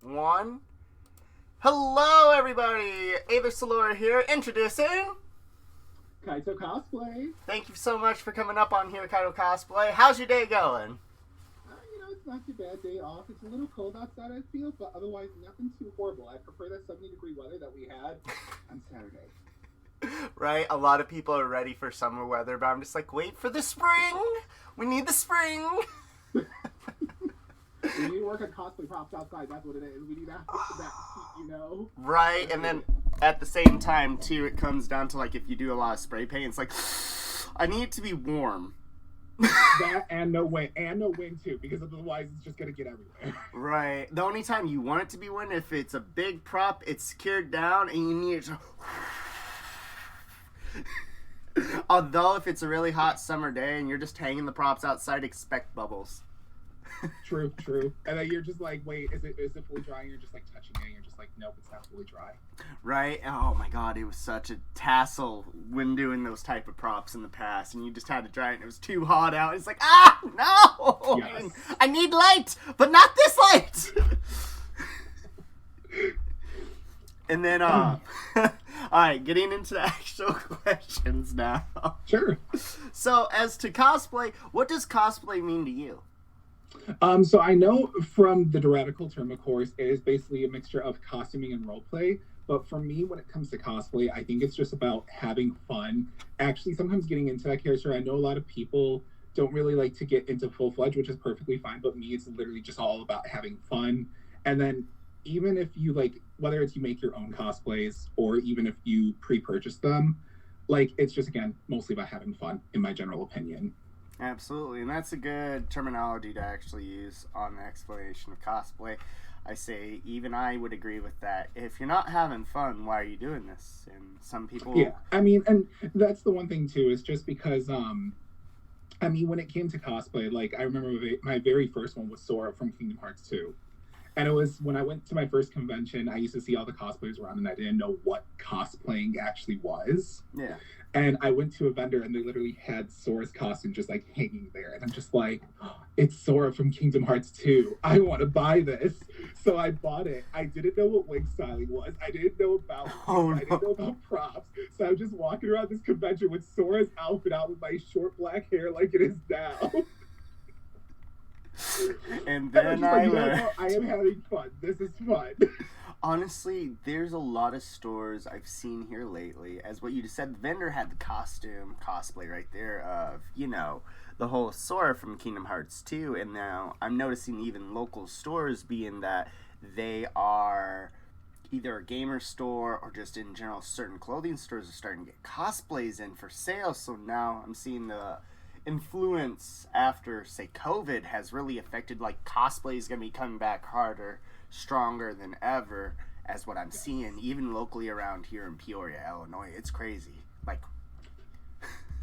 One. Hello, everybody! Aether Salora here, introducing... Kaito Cosplay. Thank you so much for coming up on here, Kaito Cosplay. How's your day going? It's not too bad. Day off. It's a little cold outside, I feel, but otherwise nothing too horrible. I prefer that 70-degree weather that we had on Saturday. Right? A lot of people are ready for summer weather, but I'm just like, wait for the spring! We need the spring! We need to work on cosplay props outside. That's what it is. We need that heat, Right, and then at the same time, too, it comes down to, like, if you do a lot of spray paint, it's like, I need it to be warm. That and no wind too, because otherwise it's just gonna get everywhere. Right. The only time you want it to be wind, if it's a big prop, it's secured down, and you need it to... Although, if it's a really hot summer day and you're just hanging the props outside, expect bubbles. True. And then you're just like, wait, is it fully dry? And you're just like touching it, and you're just like, nope, it's not fully dry. Right? Oh my god, it was such a tassel when doing those type of props in the past, and you just had to dry it, and it was too hot out. It's like, no! Yes. I need light, but not this light! And then, alright, getting into the actual questions now. Sure. So, as to cosplay, what does cosplay mean to you? So I know from the derogatory term, of course, it is basically a mixture of costuming and roleplay. But for me, when it comes to cosplay, I think it's just about having fun. Actually, sometimes getting into that character. I know a lot of people don't really like to get into full-fledged, which is perfectly fine. But me, it's literally just all about having fun. And then even if you, like, whether it's you make your own cosplays or even if you pre-purchase them, like, it's just, again, mostly about having fun, in my general opinion. Absolutely, and that's a good terminology to actually use on the explanation of cosplay. I say, even I would agree with that. If you're not having fun, why are you doing this? And some people... Yeah, I mean, and that's the one thing, too, is just because, I mean, when it came to cosplay, like, I remember my very first one was Sora from Kingdom Hearts 2. And it was when I went to my first convention, I used to see all the cosplayers around, and I didn't know what cosplaying actually was. Yeah. And I went to a vendor, and they literally had Sora's costume just, like, hanging there. And I'm just like, oh, it's Sora from Kingdom Hearts 2. I want to buy this. So I bought it. I didn't know what wig styling was. I didn't know about I didn't know about props. So I'm just walking around this convention with Sora's outfit out with my short black hair like it is now. And then I learned... I am having fun. This is fun. Honestly, there's a lot of stores I've seen here lately. As what you just said, the vendor had the costume cosplay right there of, the whole Sora from Kingdom Hearts 2. And now I'm noticing even local stores being that they are either a gamer store or just in general certain clothing stores are starting to get cosplays in for sale. So now I'm seeing the influence after, say, COVID has really affected, like, cosplay is going to be coming back harder, stronger than ever, as what I'm seeing, even locally around here in Peoria, Illinois. It's crazy. Like,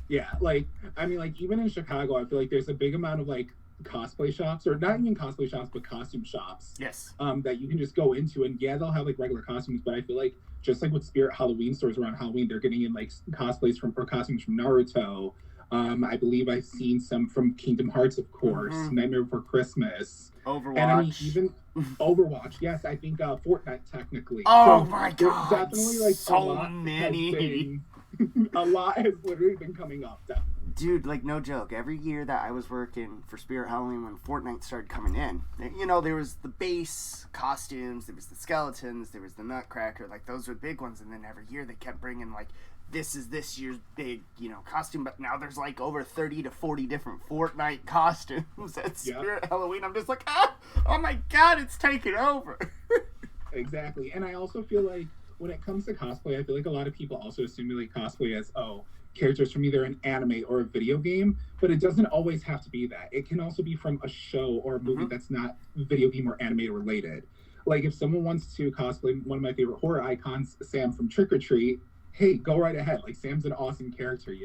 yeah, like, I mean, like, even in Chicago, I feel like there's a big amount of, like, cosplay shops, or not even cosplay shops, but costume shops. Yes. That you can just go into, and yeah, they'll have, like, regular costumes, but I feel like, just like with Spirit Halloween stores around Halloween, they're getting in, like, costumes from Naruto. I believe I've seen some from Kingdom Hearts, of course, Nightmare Before Christmas. Overwatch. And I mean, even Overwatch, yes, I think Fortnite, technically. Oh so my god! Definitely, like, so many! A lot has literally been coming up, definitely. Dude, like, no joke. Every year that I was working for Spirit Halloween when Fortnite started coming in, there was the base costumes, there was the skeletons, there was the Nutcracker, like, those were big ones, and then every year they kept bringing, like, this is this year's big, costume, but now there's, like, over 30 to 40 different Fortnite costumes at Spirit Halloween. I'm just like, oh my god, it's taking over. Exactly, and I also feel like when it comes to cosplay, I feel like a lot of people also assimilate cosplay as, characters from either an anime or a video game, but it doesn't always have to be that. It can also be from a show or a movie that's not video game or anime related. Like, if someone wants to cosplay one of my favorite horror icons, Sam from Trick or Treat, hey, go right ahead. Like, Sam's an awesome character,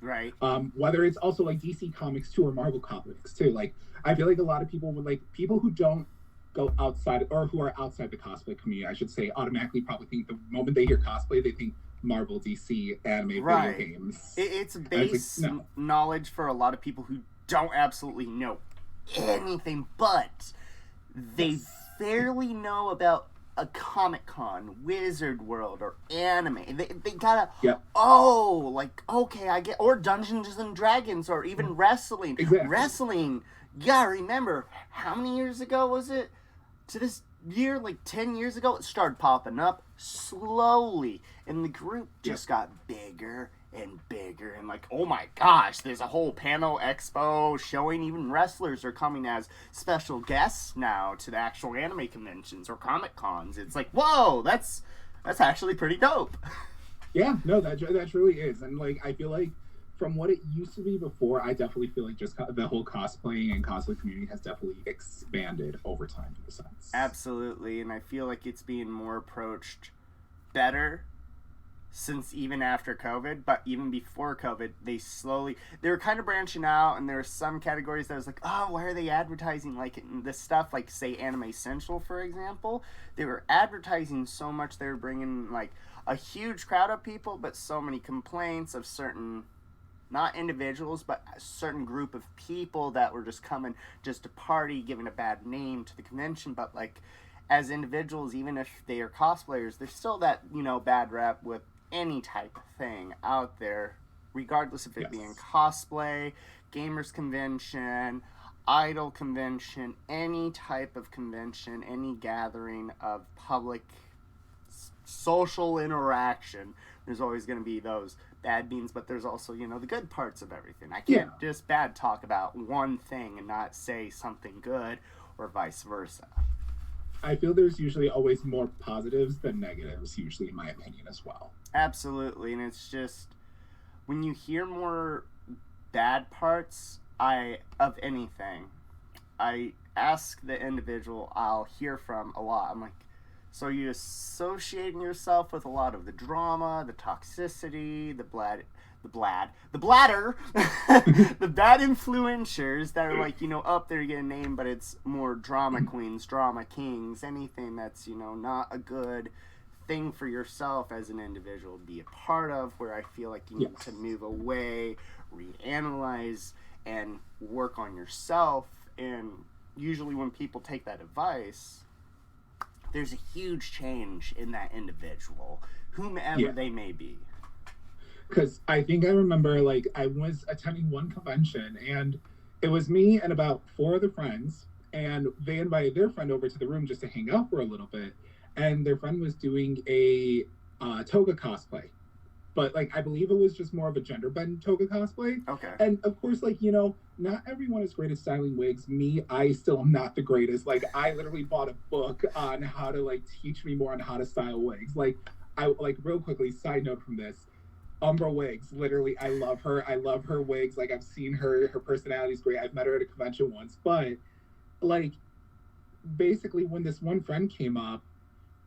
Right. Whether it's also, like, DC Comics too or Marvel Comics too. Like, I feel like a lot of people would, like, people who don't go outside, or who are outside the cosplay community, I should say, automatically probably think the moment they hear cosplay, they think Marvel, DC, anime, video games. It's base knowledge for a lot of people who don't absolutely know anything, but they barely know about a Comic-Con, Wizard World, or anime, they gotta, Yep. oh, like, okay, I get, or Dungeons and Dragons, or even wrestling. Exactly. Wrestling, you gotta remember, how many years ago was it? To this year, like 10 years ago, it started popping up slowly, and the group just got bigger and bigger, and like, oh my gosh, there's a whole panel expo showing even wrestlers are coming as special guests now to the actual anime conventions or Comic Cons. It's like, whoa, that's actually pretty dope. Yeah, no, that really is. And like, I feel like from what it used to be before, I definitely feel like just the whole cosplaying and cosplay community has definitely expanded over time in a sense. Absolutely, and I feel like it's being more approached better since even after COVID, but even before COVID, they were kind of branching out, and there were some categories that was like, oh, why are they advertising like this stuff, like say Anime Central, for example? They were advertising so much, they were bringing like a huge crowd of people, but so many complaints of certain, not individuals, but a certain group of people that were just coming just to party, giving a bad name to the convention, but like as individuals, even if they are cosplayers, there's still that, bad rep with any type of thing out there, regardless of it being cosplay, gamers convention, idol convention, any type of convention, any gathering of public social interaction. There's always going to be those bad beans, but there's also, the good parts of everything. I can't just bad talk about one thing and not say something good, or vice versa. I feel there's usually always more positives than negatives, usually, in my opinion, as well. Absolutely, and it's just, when you hear more bad parts of anything, I ask the individual I'll hear from a lot. I'm like, so you associating yourself with a lot of the drama, the toxicity, the bladder, the bad influencers that are like, up there you get a name, but it's more drama queens, drama kings, anything that's, not a good thing for yourself as an individual to be a part of, where I feel like you need to move away, reanalyze, and work on yourself. And usually when people take that advice, there's a huge change in that individual, whomever they may be. Because I think I remember, like, I was attending one convention, and it was me and about 4 other friends, and they invited their friend over to the room just to hang out for a little bit, and their friend was doing a toga cosplay. But, like, I believe it was just more of a gender-bent toga cosplay. Okay. And, of course, like, not everyone is great at styling wigs. Me, I still am not the greatest. Like, I literally bought a book on how to, like, teach me more on how to style wigs. Like, real quickly, side note from this, Umbra Wigs, literally, I love her. I love her wigs. Like, I've seen her personality's great. I've met her at a convention once. But, like, basically, when this one friend came up,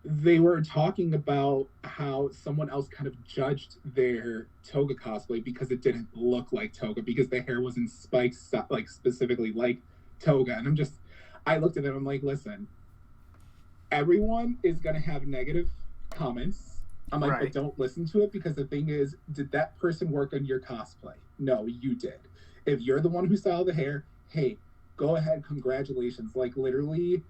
they were talking about how someone else kind of judged their toga cosplay because it didn't look like toga, because the hair was in spikes, like, specifically like toga. And I looked at them, I'm like, listen, everyone is going to have negative comments. I'm like, but don't listen to it, because the thing is, did that person work on your cosplay? No, you did. If you're the one who styled the hair, hey, go ahead, congratulations. Like, literally,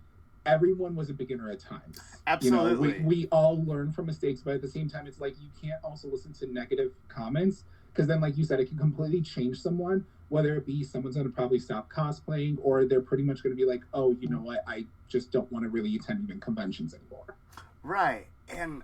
everyone was a beginner at times. Absolutely. We all learn from mistakes, but at the same time, it's like, you can't also listen to negative comments, because then, like you said, it can completely change someone, whether it be someone's going to probably stop cosplaying, or they're pretty much going to be like, oh, you know what, I just don't want to really attend even conventions anymore. Right. And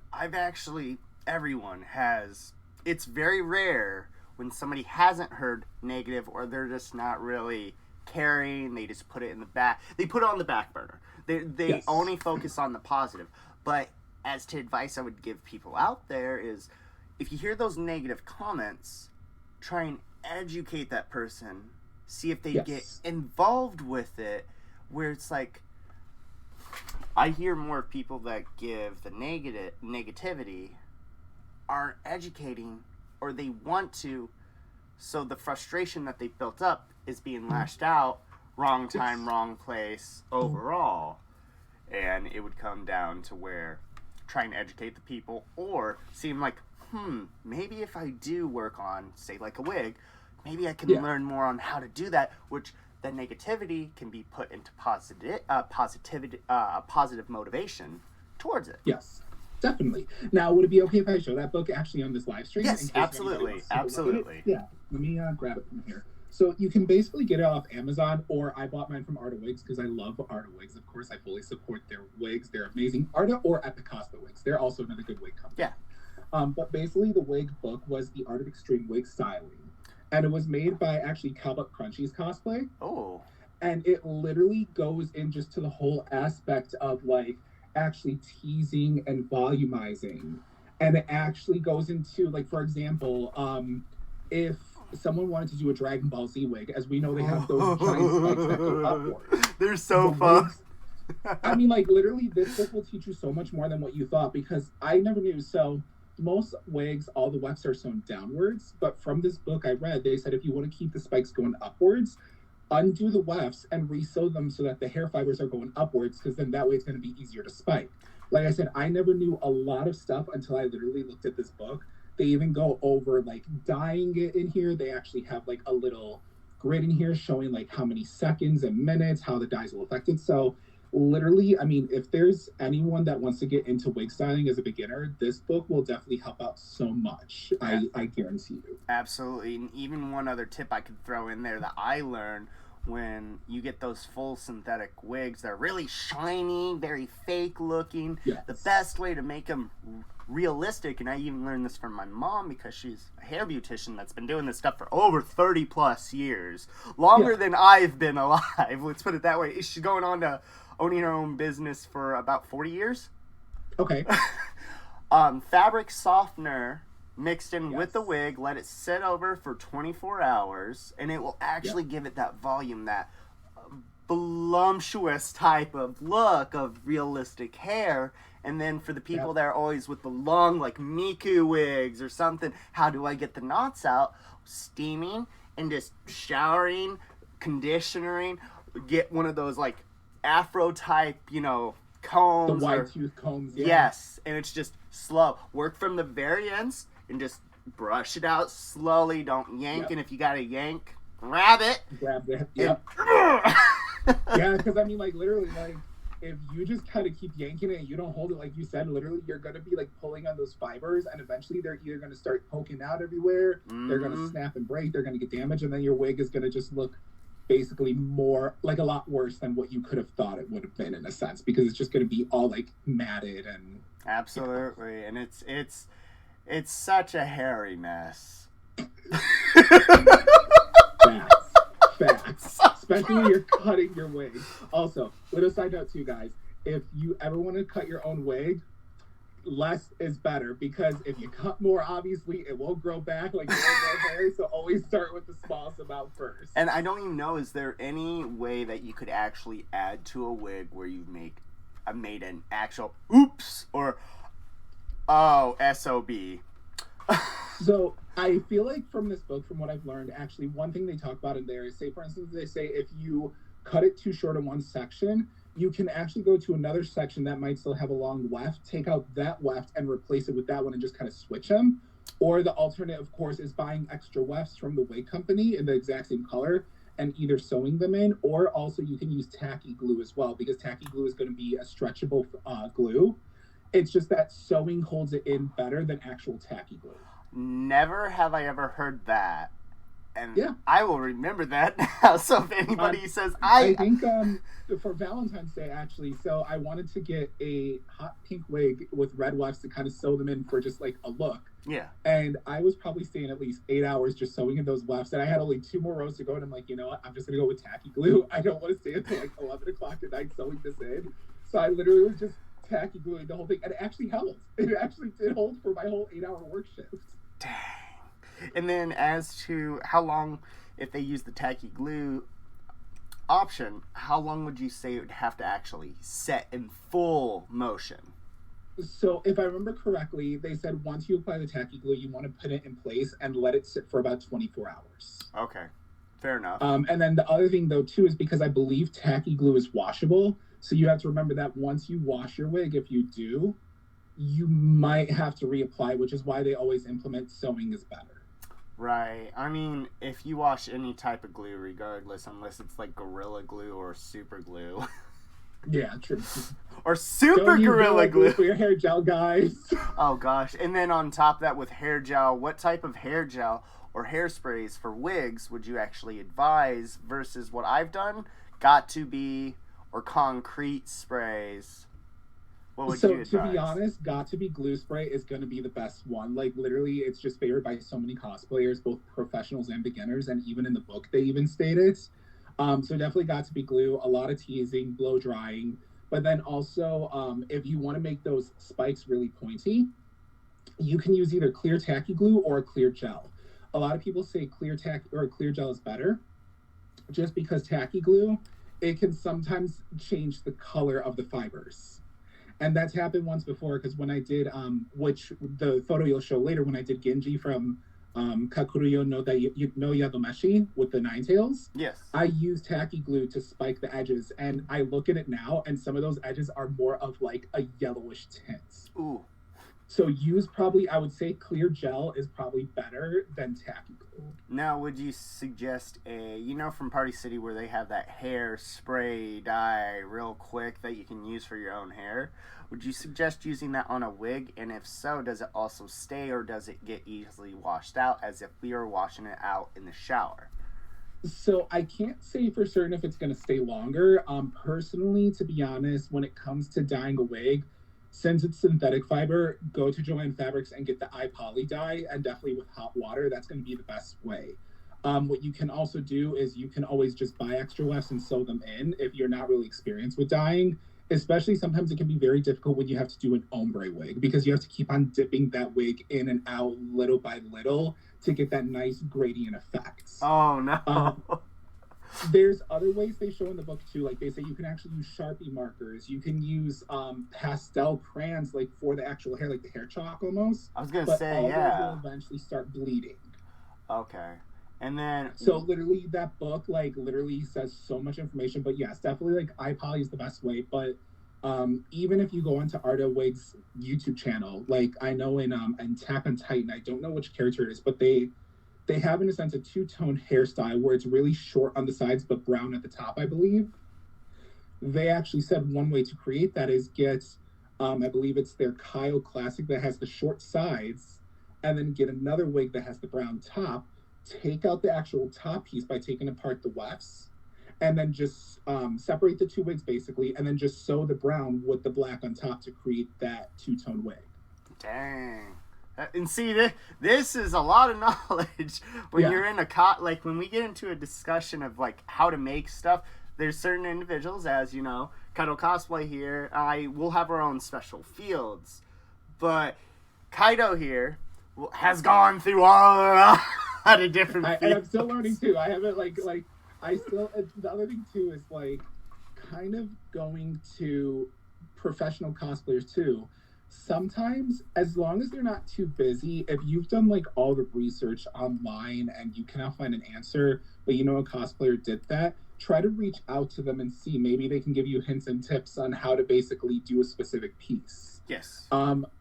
it's very rare when somebody hasn't heard negative, or they're just not really caring, they just put it in the back, they put it on the back burner. They only focus on the positive. But as to advice I would give people out there is, if you hear those negative comments, try and educate that person, see if they get involved with it, where it's like, I hear more people that give the negativity aren't educating, or they want to, so the frustration that they built up is being lashed out, wrong time, wrong place, overall. And it would come down to where trying to educate the people, or seem like, maybe if I do work on, say, like a wig, maybe I can learn more on how to do that, which that negativity can be put into positive motivation towards it. Yes, definitely. Now, would it be okay if I show that book actually on this live stream? Yes, absolutely. Yeah, let me grab it from here. So you can basically get it off Amazon, or I bought mine from Ardia Wigs because I love Ardia Wigs. Of course, I fully support their wigs. They're amazing. Ardia or Epic Cosplay Wigs. They're also another good wig company. Yeah. But basically, the wig book was The Art of Extreme Wig Styling. And it was made by actually Cowbuck Crunchy's Cosplay. Oh. And it literally goes in just to the whole aspect of, like, actually teasing and volumizing. And it actually goes into, like, for example, if someone wanted to do a Dragon Ball Z wig, as we know they have those giant spikes that go upwards. They're so fun. I mean, like, literally, this book will teach you so much more than what you thought, because I never knew. So most wigs, all the wefts are sewn downwards, but from this book I read, they said if you want to keep the spikes going upwards, undo the wefts and re-sew them so that the hair fibers are going upwards, because then that way it's going to be easier to spike. Like I said, I never knew a lot of stuff until I literally looked at this book. They even go over, like, dyeing it in here. They actually have, like, a little grid in here showing, like, how many seconds and minutes, how the dyes will affect it. So literally, I mean, if there's anyone that wants to get into wig styling as a beginner, this book will definitely help out so much. I guarantee you. Absolutely. And even one other tip I could throw in there that I learned: when you get those full synthetic wigs, they're really shiny, very fake looking. Yes. The best way to make them realistic, and I even learned this from my mom because she's a hair beautician that's been doing this stuff for over 30 plus years, longer than I've been alive. Let's put it that way. She's going on to owning her own business for about 40 years. Okay. Fabric softener mixed in with the wig, let it sit over for 24 hours, and it will actually give it that volume, that voluptuous type of look of realistic hair. And then for the people that are always with the long, like Miku wigs or something, how do I get the knots out? Steaming and just showering, conditioning, get one of those like afro type, you know, combs. The wide tooth combs, Yes, and it's just slow. Work from the very ends and just brush it out slowly. Don't yank, and if you gotta yank, grab it. Grab that. Yeah, because I mean, like, literally, like, if you just kind of keep yanking it and you don't hold it, like you said, literally, you're going to be, like, pulling on those fibers, and eventually they're either going to start poking out everywhere, they're going to snap and break, they're going to get damaged, and then your wig is going to just look basically more, like, a lot worse than what you could have thought it would have been, in a sense, because it's just going to be all, like, matted and... Absolutely, and it's such a hairy mess. Facts. Especially when you're cutting your wig. Also, little side note too, guys. If you ever want to cut your own wig, less is better, because if you cut more, obviously it won't grow back like your hair. So always start with the smallest amount first. And I don't even know, is there any way that you could actually add to a wig where you made an actual oops or SOB? So I feel like from this book, from what I've learned, actually one thing they talk about in there is, say, for instance, they say if you cut it too short in one section, you can actually go to another section that might still have a long weft, take out that weft and replace it with that one and just kind of switch them. Or the alternate, of course, is buying extra wefts from the wig company in the exact same color and either sewing them in, or also you can use tacky glue as well, because tacky glue is going to be a stretchable glue. It's just that sewing holds it in better than actual tacky glue. Never have I ever heard that. And I will remember that now. So if anybody says... I think for Valentine's Day, actually, so I wanted to get a hot pink wig with red wefts to kind of sew them in for just like a look. Yeah. And I was probably staying at least 8 hours just sewing in those wefts. And I had only 2 more rows to go. And I'm like, you know what? I'm just going to go with tacky glue. I don't want to stay until like 11 o'clock at night sewing this in. So I literally was just tacky gluing the whole thing. And it actually held. It actually did hold for my whole 8-hour work shift. Dang. And then as to how long, if they use the tacky glue option, how long would you say it would have to actually set in full motion? So if I remember correctly, they said once you apply the tacky glue, you want to put it in place and let it sit for about 24 hours. Okay, fair enough. And then the other thing, though, too, is because I believe tacky glue is washable. So you have to remember that once you wash your wig, if you do, you might have to reapply, which is why they always implement sewing is better. Right. I mean, if you wash any type of glue, regardless, unless it's like Gorilla Glue or Super Glue. Yeah, true. Or Super Don't use Gorilla Glue for your hair gel, guys. Oh gosh. And then on top of that with hair gel, what type of hair gel or hairsprays for wigs would you actually advise versus what I've done? Got to be or concrete sprays. What would you advise? To be honest, Got to Be glue spray is going to be the best one. Like literally, it's just favored by so many cosplayers, both professionals and beginners, and even in the book they even state it. So definitely Got to Be glue. A lot of teasing, blow drying, but then also if you want to make those spikes really pointy, you can use either clear tacky glue or clear gel. A lot of people say clear tack or clear gel is better, just because tacky glue, it can sometimes change the color of the fibers. And that's happened once before because when I did, which the photo you'll show later, when I did Genji from Kakuruyo no Yadomeshi with the Nine Tails, yes, I used tacky glue to spike the edges, and I look at it now, and some of those edges are more of like a yellowish tint. Ooh. So use probably, I would say clear gel is probably better than tacky glue. Now, would you suggest from Party City where they have that hair spray dye real quick that you can use for your own hair? Would you suggest using that on a wig? And if so, does it also stay or does it get easily washed out as if we were washing it out in the shower? So I can't say for certain if it's going to stay longer. Personally, to be honest, when it comes to dyeing a wig, since it's synthetic fiber, go to Joanne Fabrics and get the iPoly dye, and definitely with hot water, that's going to be the best way. What you can also do is you can always just buy extra wefts and sew them in if you're not really experienced with dyeing. Especially sometimes it can be very difficult when you have to do an ombre wig because you have to keep on dipping that wig in and out little by little to get that nice gradient effect. Oh, no. There's other ways they show in the book too. Like they say you can actually use Sharpie markers. You can use pastel crayons like for the actual hair, like the hair chalk almost. I was going to say, yeah. Will eventually start bleeding. Okay. And then... So literally that book like literally says so much information. But yes, definitely like iPoly is the best way. But even if you go onto Ardia Wigs' YouTube channel, like I know in Attack on Titan, I don't know which character it is, but they have, in a sense, a two-tone hairstyle where it's really short on the sides but brown at the top, I believe. They actually said one way to create that is get, I believe it's their Kyle Classic that has the short sides, and then get another wig that has the brown top, take out the actual top piece by taking apart the wefts, and then just separate the two wigs, basically, and then just sew the brown with the black on top to create that two-tone wig. Dang. And see, this is a lot of knowledge when you're in like when we get into a discussion of like how to make stuff. There's certain individuals, as you know, Kaito Cosplay here. We'll have our own special fields, but Kaito here has gone through all of the different fields. And I'm still learning too. I haven't the other thing too is like kind of going to professional cosplayers too. Sometimes, as long as they're not too busy, if you've done like all the research online and you cannot find an answer, but you know a cosplayer did that, try to reach out to them and see maybe they can give you hints and tips on how to basically do a specific piece. Yes.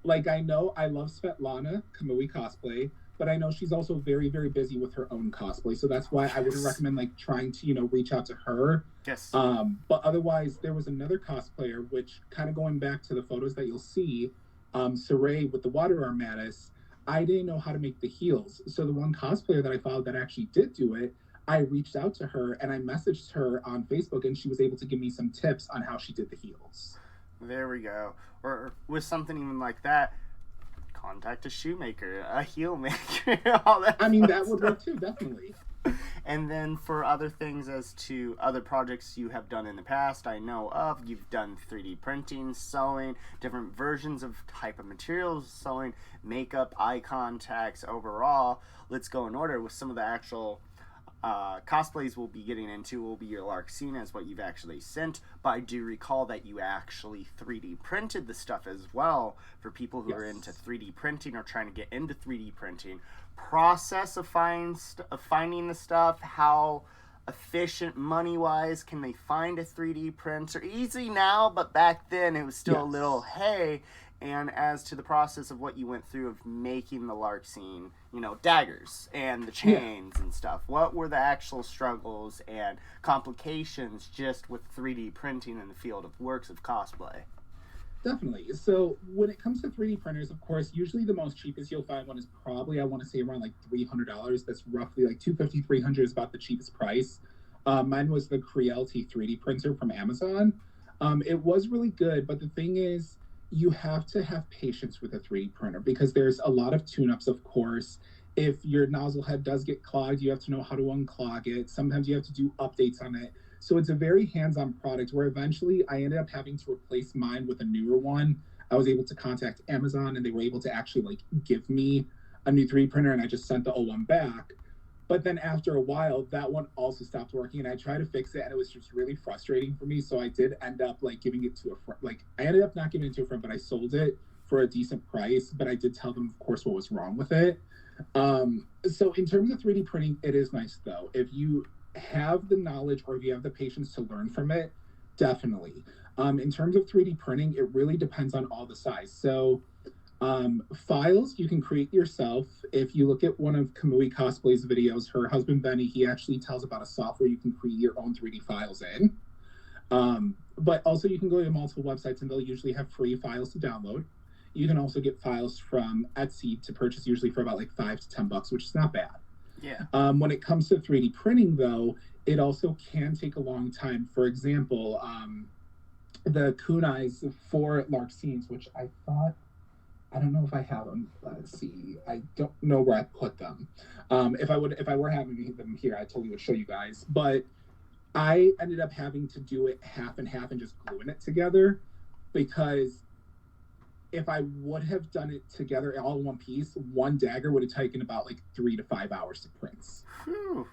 Like I know I love Svetlana Kamui Cosplay, but I know she's also very, very busy with her own cosplay. So that's why I wouldn't recommend like trying to, reach out to her. Yes. But otherwise, there was another cosplayer, which kind of going back to the photos that you'll see, Saray with the water armatus, I didn't know how to make the heels. So the one cosplayer that I followed that actually did do it, I reached out to her and I messaged her on Facebook and she was able to give me some tips on how she did the heels. There we go. Or with something even like that, contact a shoemaker, a heel maker, all that. I mean, that would work too, definitely. And then for other things as to other projects you have done in the past, I know of, you've done 3D printing, sewing, different versions of type of materials, sewing, makeup, eye contacts, overall. Let's go in order with some of the actual cosplays we'll be getting into will be your Larksina as what you've actually sent, but I do recall that you actually 3D printed the stuff as well for people who are into 3D printing or trying to get into 3D printing. Process of finding the stuff, how efficient money-wise can they find a 3D printer? Easy now, but back then it was still a little, hey, And as to the process of what you went through of making the Lark scene, daggers and the chains and stuff, what were the actual struggles and complications just with 3D printing in the field of works of cosplay? Definitely. So when it comes to 3D printers, of course, usually the most cheapest you'll find one is probably, I want to say, around like $300. That's roughly like $250, $300 is about the cheapest price. Mine was the Creality 3D printer from Amazon. It was really good, but the thing is, you have to have patience with a 3D printer because there's a lot of tune-ups, of course. If your nozzle head does get clogged, you have to know how to unclog it. Sometimes you have to do updates on it. So it's a very hands-on product where eventually I ended up having to replace mine with a newer one. I was able to contact Amazon and they were able to actually like give me a new 3D printer, and I just sent the old one back. But then after a while, that one also stopped working, and I tried to fix it, and it was just really frustrating for me. So I did end up like giving it to a friend. Like I ended up not giving it to a friend, but I sold it for a decent price. But I did tell them, of course, what was wrong with it. So in terms of 3D printing, it is nice though. If you have the knowledge or if you have the patience to learn from it, definitely. In terms of 3D printing, it really depends on all the size. So files you can create yourself. If you look at one of Kamui Cosplay's videos, her husband Benny, he actually tells about a software you can create your own 3D files in. But also you can go to multiple websites and they'll usually have free files to download. You can also get files from Etsy to purchase, usually for about like $5 to $10, which is not bad. Yeah. When it comes to 3D printing, though, it also can take a long time. For example, the kunais for Lark scenes, which I don't know if I have them. Let's see. I don't know where I put them. If I were having them here, I totally would show you guys. But I ended up having to do it half and half and just gluing it together, because if I would have done it together all in one piece, one dagger would have taken about like 3 to 5 hours to print. Whew.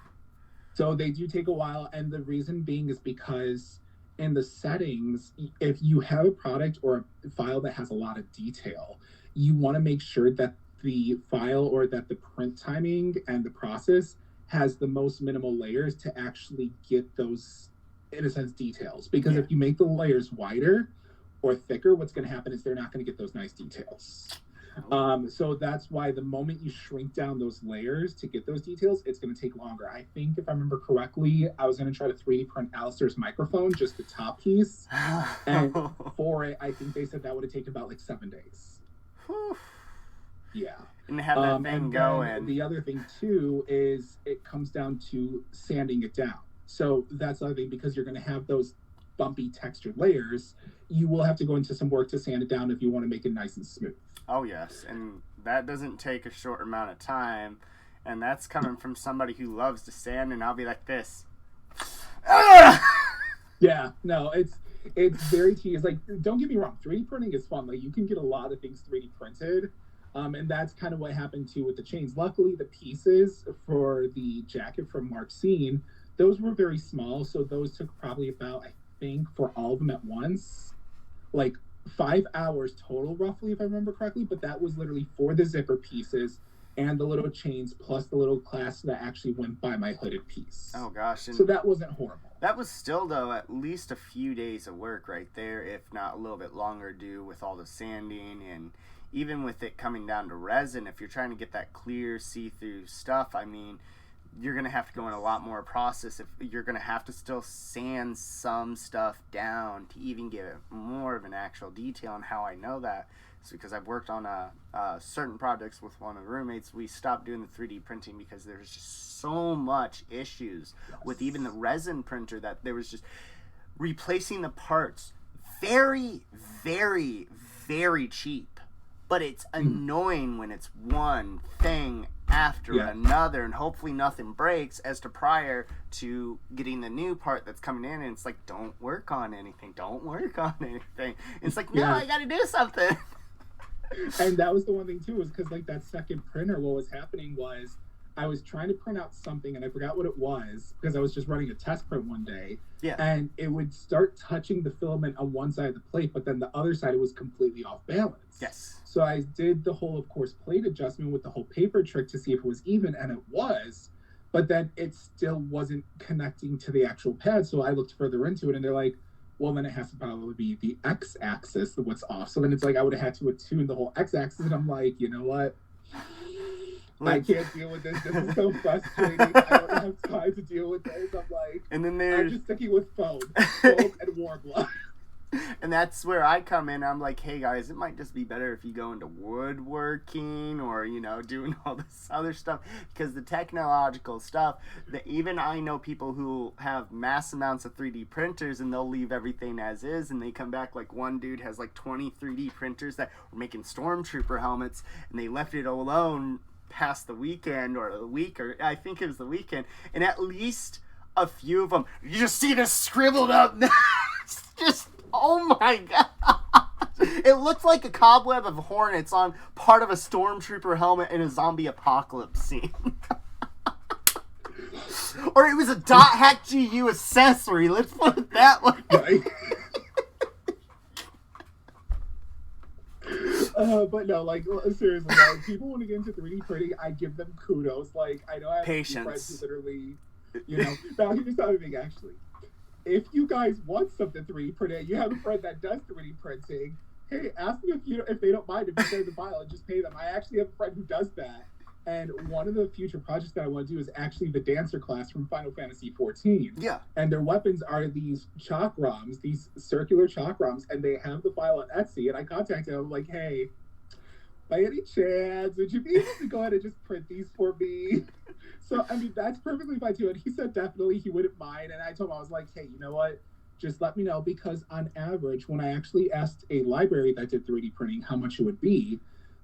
So they do take a while, and the reason being is because in the settings, if you have a product or a file that has a lot of detail, you want to make sure that the file or that the print timing and the process has the most minimal layers to actually get those, in a sense, details. Because if you make the layers wider or thicker, what's going to happen is they're not going to get those nice details. So that's why the moment you shrink down those layers to get those details, it's going to take longer. I think if I remember correctly, I was going to try to 3D print Alistair's microphone, just the top piece. And for it, I think they said that would have taken about like 7 days. Yeah. And have that thing going. The other thing too is it comes down to sanding it down. So that's the other thing, because you're going to have those bumpy textured layers, you will have to go into some work to sand it down if you want to make it nice and smooth. Oh yes, and that doesn't take a short amount of time, and that's coming from somebody who loves to sand, and I'll be like this. Yeah, no, it's very tedious. Like, don't get me wrong, 3D printing is fun. Like, you can get a lot of things 3D printed, and that's kind of what happened too with the chains. Luckily, the pieces for the jacket from Mark's scene, those were very small, so those took probably about, I think, for all of them at once, like 5 hours total, roughly, if I remember correctly. But that was literally for the zipper pieces and the little chains, plus the little clasp that actually went by my hooded piece. Oh gosh! And so that wasn't horrible. That was still, though, at least a few days of work right there, if not a little bit longer, due with all the sanding, and even with it coming down to resin. If you're trying to get that clear, see-through stuff, I mean, you're going to have to go in a lot more process. If you're going to have to still sand some stuff down to even give it more of an actual detail. And how I know that is because I've worked on certain projects with one of the roommates. We stopped doing the 3D printing because there was just so much issues with even the resin printer that there was just replacing the parts very, very, very cheap. But it's annoying when it's one thing after another, and hopefully nothing breaks, as to prior to getting the new part that's coming in, and it's like, don't work on anything. It's like, no, I gotta do something. And that was the one thing too, was because like that second printer, what was happening was I was trying to print out something and I forgot what it was, because I was just running a test print one day. Yeah. And it would start touching the filament on one side of the plate, but then the other side, it was completely off balance. Yes. So I did the whole, of course, plate adjustment with the whole paper trick to see if it was even, and it was, but then it still wasn't connecting to the actual pad. So I looked further into it, and they're like, well, then it has to probably be the x-axis of what's off. So then it's like I would have had to attune the whole x-axis, and I'm like, you know what? I can't deal with this. This is so frustrating. I don't have time to deal with this. I'm like, and then I'm just sticking with foam and Warbler. And that's where I come in. I'm like, hey guys, it might just be better if you go into woodworking or, you know, doing all this other stuff, because the technological stuff, that even I know people who have mass amounts of 3D printers and they'll leave everything as is, and they come back, like one dude has like 20 3D printers that were making stormtrooper helmets, and they left it alone past the weekend or the week, or I think it was the weekend, and at least a few of them, you just see this scribbled up. It's just, oh my god. It looked like a cobweb of hornets on part of a stormtrooper helmet in a zombie apocalypse scene. Or it was a .hack GU accessory, let's put it that way. Right. But no, like, seriously, like, people want to get into 3D printing, I give them kudos. Like, I know I have friends who literally, you know, now here's the other thing, actually. If you guys want something 3D printed, you have a friend that does 3D printing, hey, ask them if they don't mind if you send the file and just pay them. I actually have a friend who does that. And one of the future projects that I want to do is actually the dancer class from Final Fantasy XIV. Yeah. And their weapons are these chalk ROMs, these circular chalk ROMs, and they have the file on Etsy. And I contacted them, like, hey, by any chance, would you be able to go ahead and just print these for me? So, I mean, that's perfectly fine too. And he said definitely he wouldn't mind. And I told him, I was like, hey, you know what? Just let me know, because on average, when I actually asked a library that did 3D printing how much it would be,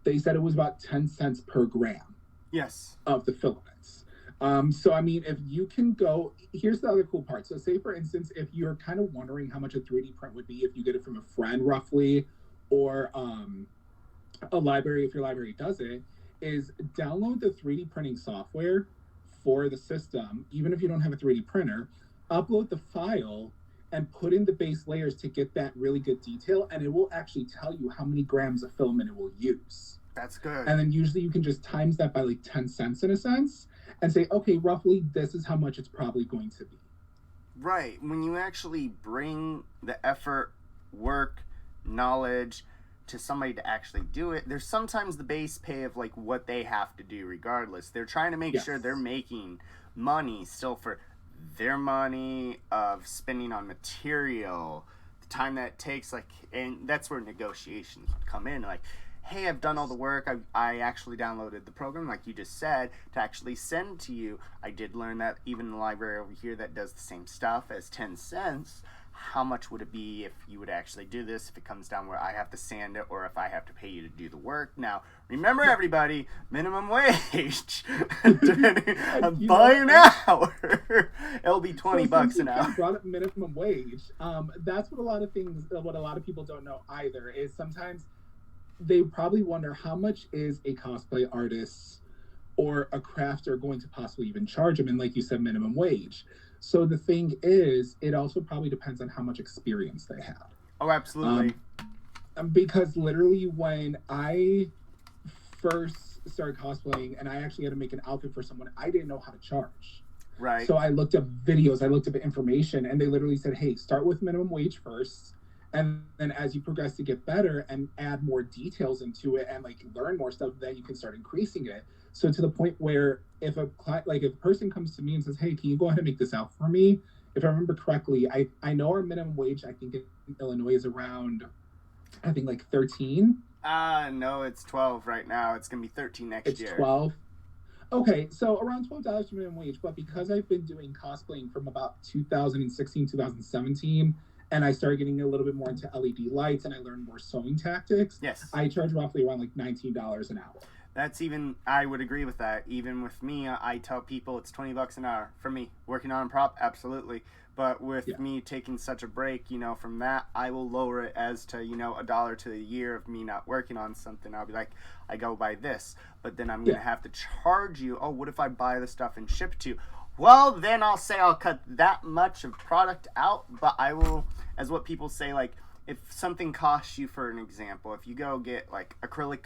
they said it was about 10 cents per gram. Yes. Of the filaments. So, I mean, if you can go, here's the other cool part. So, say, for instance, if you're kind of wondering how much a 3D print would be if you get it from a friend, roughly, or a library, if your library does it, is download the 3D printing software for the system, even if you don't have a 3D printer, upload the file, and put in the base layers to get that really good detail, and it will actually tell you how many grams of filament it will use. That's good. And then usually you can just times that by like 10 cents in a sense and say, okay, roughly this is how much it's probably going to be. Right. When you actually bring the effort, work, knowledge to somebody to actually do it, there's sometimes the base pay of like what they have to do regardless. They're trying to make sure they're making money still for their money of spending on material, the time that it takes, like, and that's where negotiations would come in. Like, hey, I've done all the work. I actually downloaded the program, like you just said, to actually send to you. I did learn that even the library over here that does the same stuff as 10 cents, how much would it be if you would actually do this, if it comes down where I have to sand it or if I have to pay you to do the work. Now, remember everybody, minimum wage. By an hour. It'll be $20 an hour. Brought up minimum wage. That's what a lot of people don't know either, is sometimes they probably wonder how much is a cosplay artist or a crafter going to possibly even charge them, and like you said, minimum wage. So the thing is, it also probably depends on how much experience they have. Oh, absolutely. Because literally when I first started cosplaying and I actually had to make an outfit for someone, I didn't know how to charge. Right. So I looked up videos, I looked up information, and they literally said, hey, start with minimum wage first. And then as you progress to get better and add more details into it and like learn more stuff, then you can start increasing it. So to the point where if a person comes to me and says, hey, can you go ahead and make this out for me? If I remember correctly, I know our minimum wage, I think in Illinois is around, I think like 13. No, it's 12 right now. It's going to be 13 next year. It's 12. Okay, so around $12 minimum wage. But because I've been doing cosplaying from about 2016, 2017, and I started getting a little bit more into LED lights and I learned more sewing tactics, yes, I charge roughly around like $19 an hour. That's even, I would agree with that. Even with me, I tell people it's $20 an hour. For me, working on a prop, absolutely. But with me taking such a break, from that, I will lower it as to, $1 to a year of me not working on something. I'll be like, I go buy this, but then I'm going to have to charge you. Oh, what if I buy the stuff and ship it to you? Well, then I'll say I'll cut that much of product out, but I will, as what people say, like, if something costs you, for an example, if you go get, like, acrylic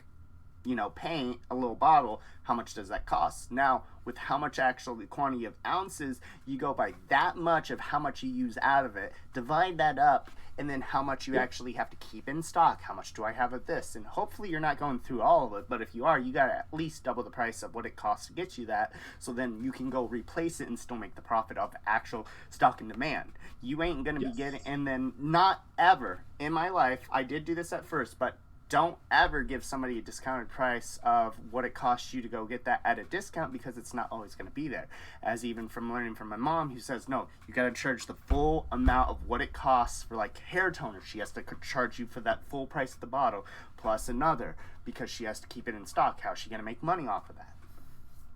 paint, a little bottle, how much does that cost? Now, with how much actually quantity of ounces, you go by that much of how much you use out of it, divide that up, and then how much you actually have to keep in stock. How much do I have of this? And hopefully you're not going through all of it, but if you are, you got to at least double the price of what it costs to get you that, so then you can go replace it and still make the profit of actual stock and demand. You ain't going to be getting, and then not ever in my life, I did do this at first, but don't ever give somebody a discounted price of what it costs you to go get that at a discount, because it's not always going to be there. As even from learning from my mom, who says, no, you got to charge the full amount of what it costs for like hair toner. She has to charge you for that full price of the bottle plus another, because she has to keep it in stock. How is she going to make money off of that?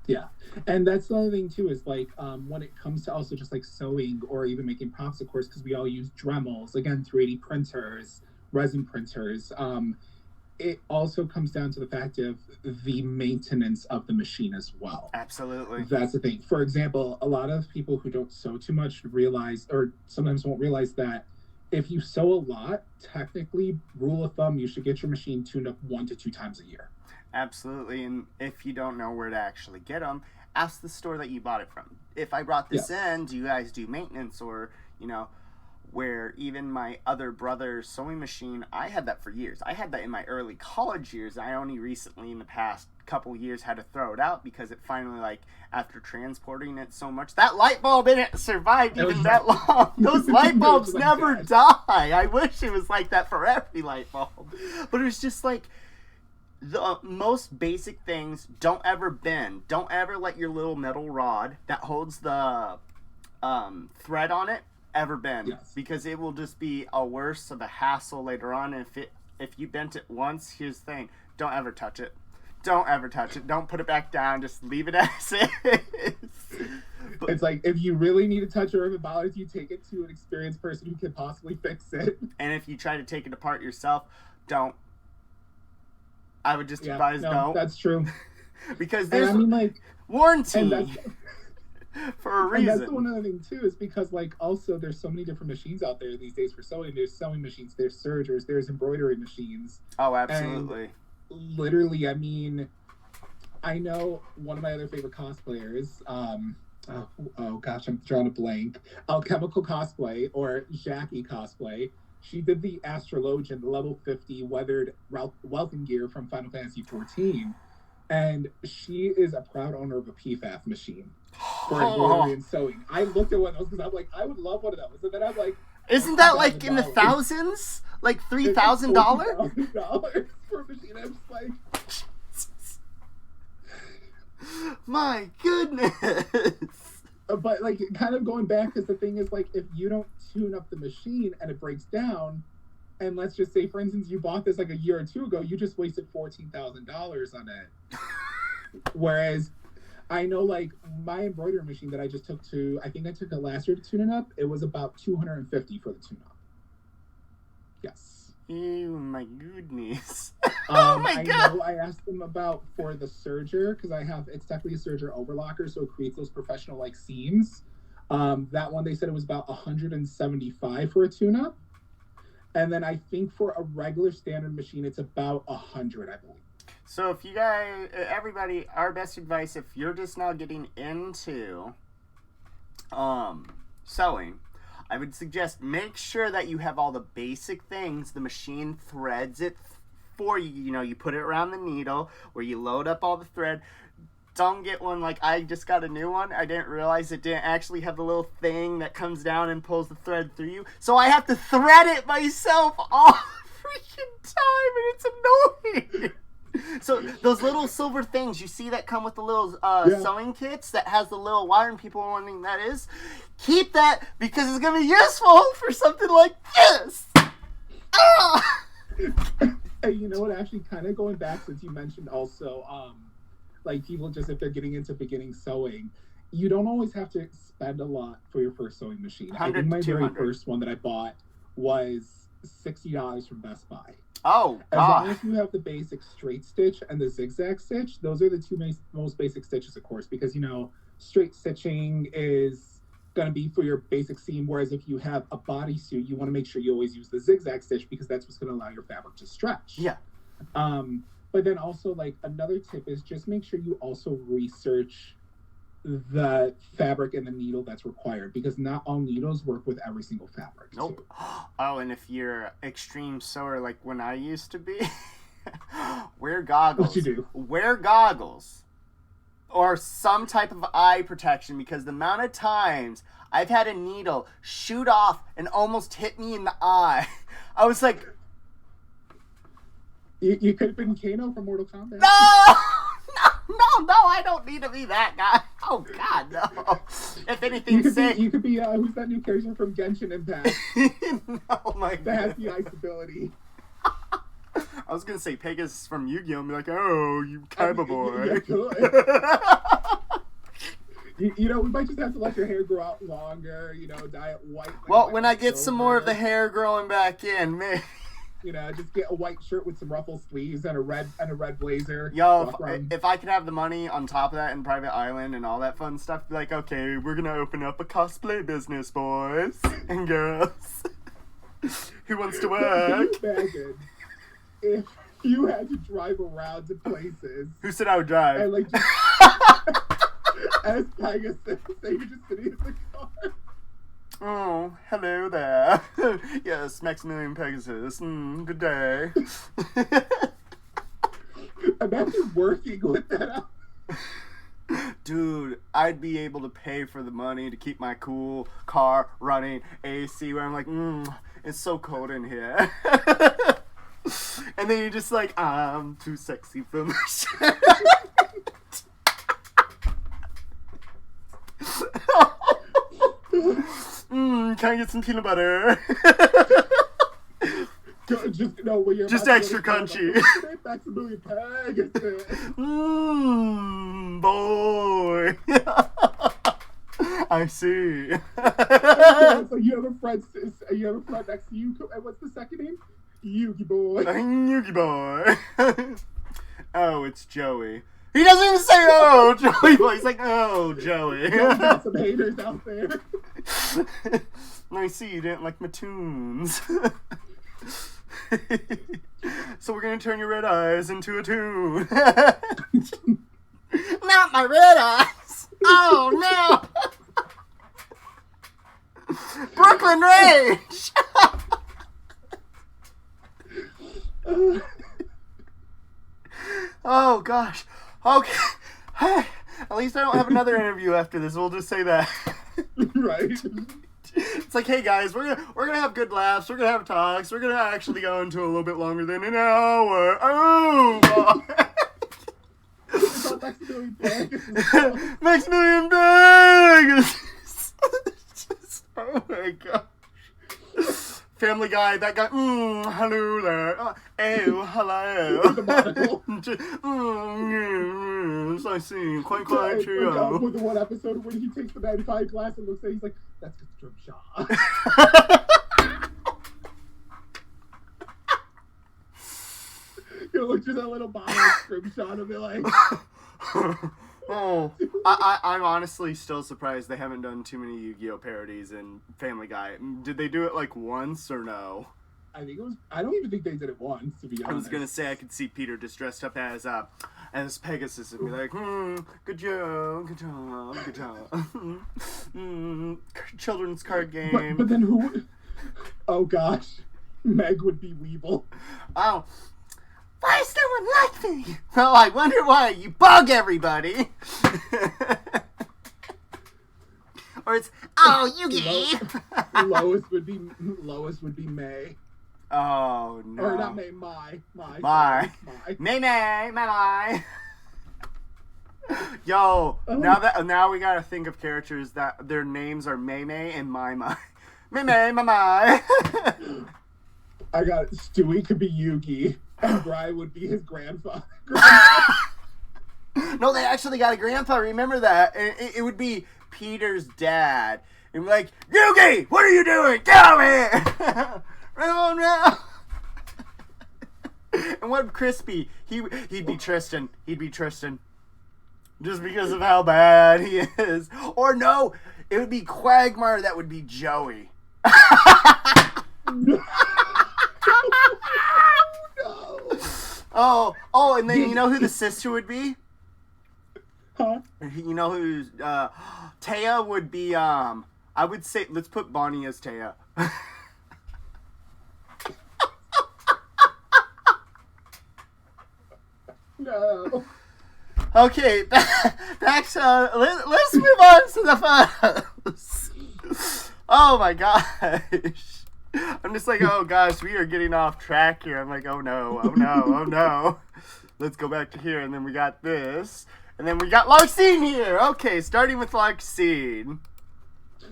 Yeah, and that's the other thing too, is like when it comes to also just like sewing or even making props, of course, because we all use Dremels, again, 3D printers, resin printers. It also comes down to the fact of the maintenance of the machine as well. Absolutely. That's the thing. For example, a lot of people who don't sew too much realize, or sometimes won't realize, that if you sew a lot, technically, rule of thumb, you should get your machine tuned up 1 to 2 times a year. Absolutely. And if you don't know where to actually get them, ask the store that you bought it from. If I brought this in, do you guys do maintenance? Or, where even my other brother's sewing machine, I had that for years. I had that in my early college years. I only recently, in the past couple years, had to throw it out because it finally, like, after transporting it so much, that light bulb didn't survive even that long. Those light bulbs never die. I wish it was like that for every light bulb. But it was just like, the most basic things, don't ever bend. Don't ever let your little metal rod that holds the thread on it ever bend, because it will just be a worse of a hassle later on. If you bent it once, here's the thing, don't ever touch it. Don't ever touch it. Don't put it back down. Just leave it as is. It's like, if you really need to touch it, or if it bothers you, take it to an experienced person who can possibly fix it. And if you try to take it apart yourself, don't. I would just advise don't. That's true. Because there's warranty. For a reason. And that's the one other thing too, is because like also there's so many different machines out there these days for sewing. There's sewing machines, there's sergers, there's embroidery machines. Oh, absolutely. And literally, I mean, I know one of my other favorite cosplayers, oh gosh, I'm drawing a blank. Chemical Cosplay, or Jackie Cosplay. She did the Astrologian level 50 weathered Welcome gear from Final Fantasy XIV. And she is a proud owner of a PFAF machine for embroidery and sewing. I looked at one of those because I'm like, I would love one of those. And then I'm like, isn't that like in the thousands? Like $3,000? $40,000 for a machine. I'm just like, my goodness. But like, kind of going back, because the thing is, like, if you don't tune up the machine and it breaks down, and let's just say, for instance, you bought this like a year or two ago, you just wasted $14,000 on it. Whereas I know, like, my embroidery machine that I just took to, I think I took it last year to tune it up, it was about $250 for the tune-up. Yes. Oh my goodness. Oh my god. I know I asked them about for the serger, because it's definitely a serger overlocker, so it creates those professional like seams. That one, they said it was about $175 for a tune-up. And then I think for a regular standard machine, it's about $100, I believe. So if you guys, everybody, our best advice, if you're just now getting into sewing, I would suggest make sure that you have all the basic things. The machine threads it for you. You know, you put it around the needle, where you load up all the thread. Don't get one like I just got a new one. I didn't realize it didn't actually have the little thing that comes down and pulls the thread through you. So I have to thread it myself all freaking time, and it's annoying. So those little silver things you see that come with the little sewing kits that has the little wire, and people wondering that is, keep that, because it's gonna be useful for something like this. Hey, you know what? Actually, kind of going back, since you mentioned also, like, people just, if they're getting into beginning sewing, you don't always have to spend a lot for your first sewing machine. I think my very first one that I bought was $60 from Best Buy. Oh, God. As long as you have the basic straight stitch and the zigzag stitch, those are the two most basic stitches, of course, because, you know, straight stitching is going to be for your basic seam, whereas if you have a bodysuit, you want to make sure you always use the zigzag stitch, because that's what's going to allow your fabric to stretch. Yeah. But then also, like, another tip is just make sure you also research the fabric and the needle that's required, because not all needles work with every single fabric. Nope. Too. Oh, and if you're extreme sewer like when I used to be, wear goggles. What you do? Wear goggles. Or some type of eye protection, because the amount of times I've had a needle shoot off and almost hit me in the eye. I was like... You could have been Kano from Mortal Kombat. No! No, I don't need to be that guy. Oh, God, no. If anything, you could be who's that new character from Genshin Impact? No, my God. That has the ice ability. I was going to say Pegasus from Yu-Gi-Oh! And be like, oh, you Kaiba boy. Yeah, you know, we might just have to let your hair grow out longer, you know, dye it white. Well, when I get some more of the hair growing back in, man. You know, just get a white shirt with some ruffled sleeves and a red blazer. Yo, if I could have the money on top of that in Private Island and all that fun stuff, be like, okay, we're gonna open up a cosplay business, boys and girls. Who wants to work? Can you imagine if you had to drive around to places? Who said I would drive? And like, just, as Pegasus, they were just sitting in the car. Oh, hello there. Yes, Maximilian Pegasus. Good day. Imagine working with that. Dude, I'd be able to pay for the money to keep my cool car running AC where I'm like, it's so cold in here. And then you're just like, I'm too sexy for my shirt. Can I get some peanut butter? Just extra crunchy. Maximilian Pegasus. Boy. I see. So you have a friend next to you. And what's the second name? Yugi boy. Yugi boy. Oh, it's Joey. He doesn't even say, oh, Joey boy. He's like, oh, Joey. Got some haters out there. I see you didn't like my tunes. So we're going to turn your red eyes into a tune. Not my red eyes. Oh, no. Brooklyn Rage. Oh, gosh. Okay. Hey, at least I don't have another interview after this. We'll just say that. Right. It's like, hey guys, we're gonna have good laughs. We're gonna have talks. We're gonna actually go into a little bit longer than an hour. Oh, It's all Maximilian Pegasus. Maximilian Pegasus. Oh my god. Family Guy, that guy, hello there. Oh, hello. The monocle. I see, quite trio. With the one episode when he takes the magnifying glass and looks at it, he's like, that's just Drum Shaw. He'll look through that little bottle of Scrimshaw and be like... Oh, I'm honestly still surprised they haven't done too many Yu-Gi-Oh parodies in Family Guy. Did they do it like once or no? I think it was. I don't even think they did it once, to be honest. I was gonna say I could see Peter just dressed up as Pegasus and be like, good job, children's card game. But then who? Oh gosh, Meg would be Weevil. Oh. Why does no one like me? Oh, I wonder why. You bug everybody. Or it's, oh, Yugi. Lois would be May. Oh, no. Or not May, My. My. Yo, now we gotta think of characters that their names are May and My. May, My. I got it. Stewie could be Yugi. And Brian would be his grandfather. No, they actually got a grandpa. Remember that? It would be Peter's dad. And be like, Yugi, what are you doing? Get over here! No. And what would Chris be? He'd be Tristan. Just because of how bad he is. Or no, it would be Quagmire that would be Joey. And then you know who the sister would be? Huh? You know who Taya would be, I would say, let's put Bonnie as Taya. No. Okay, back to, let's move on to the photos. Oh my gosh. I'm just like, oh gosh, we are getting off track here. I'm like, oh no. Let's go back to here, and then we got this. And then we got Larxene here. Okay, starting with Larxene.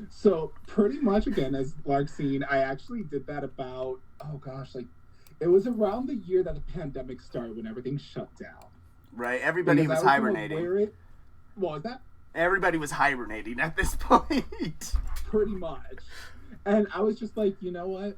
So pretty much again as Larxene, I actually did that about it was around the year that the pandemic started when everything shut down. Right, everybody was hibernating. What was that? Everybody was hibernating at this point. Pretty much. And I was just like, you know what?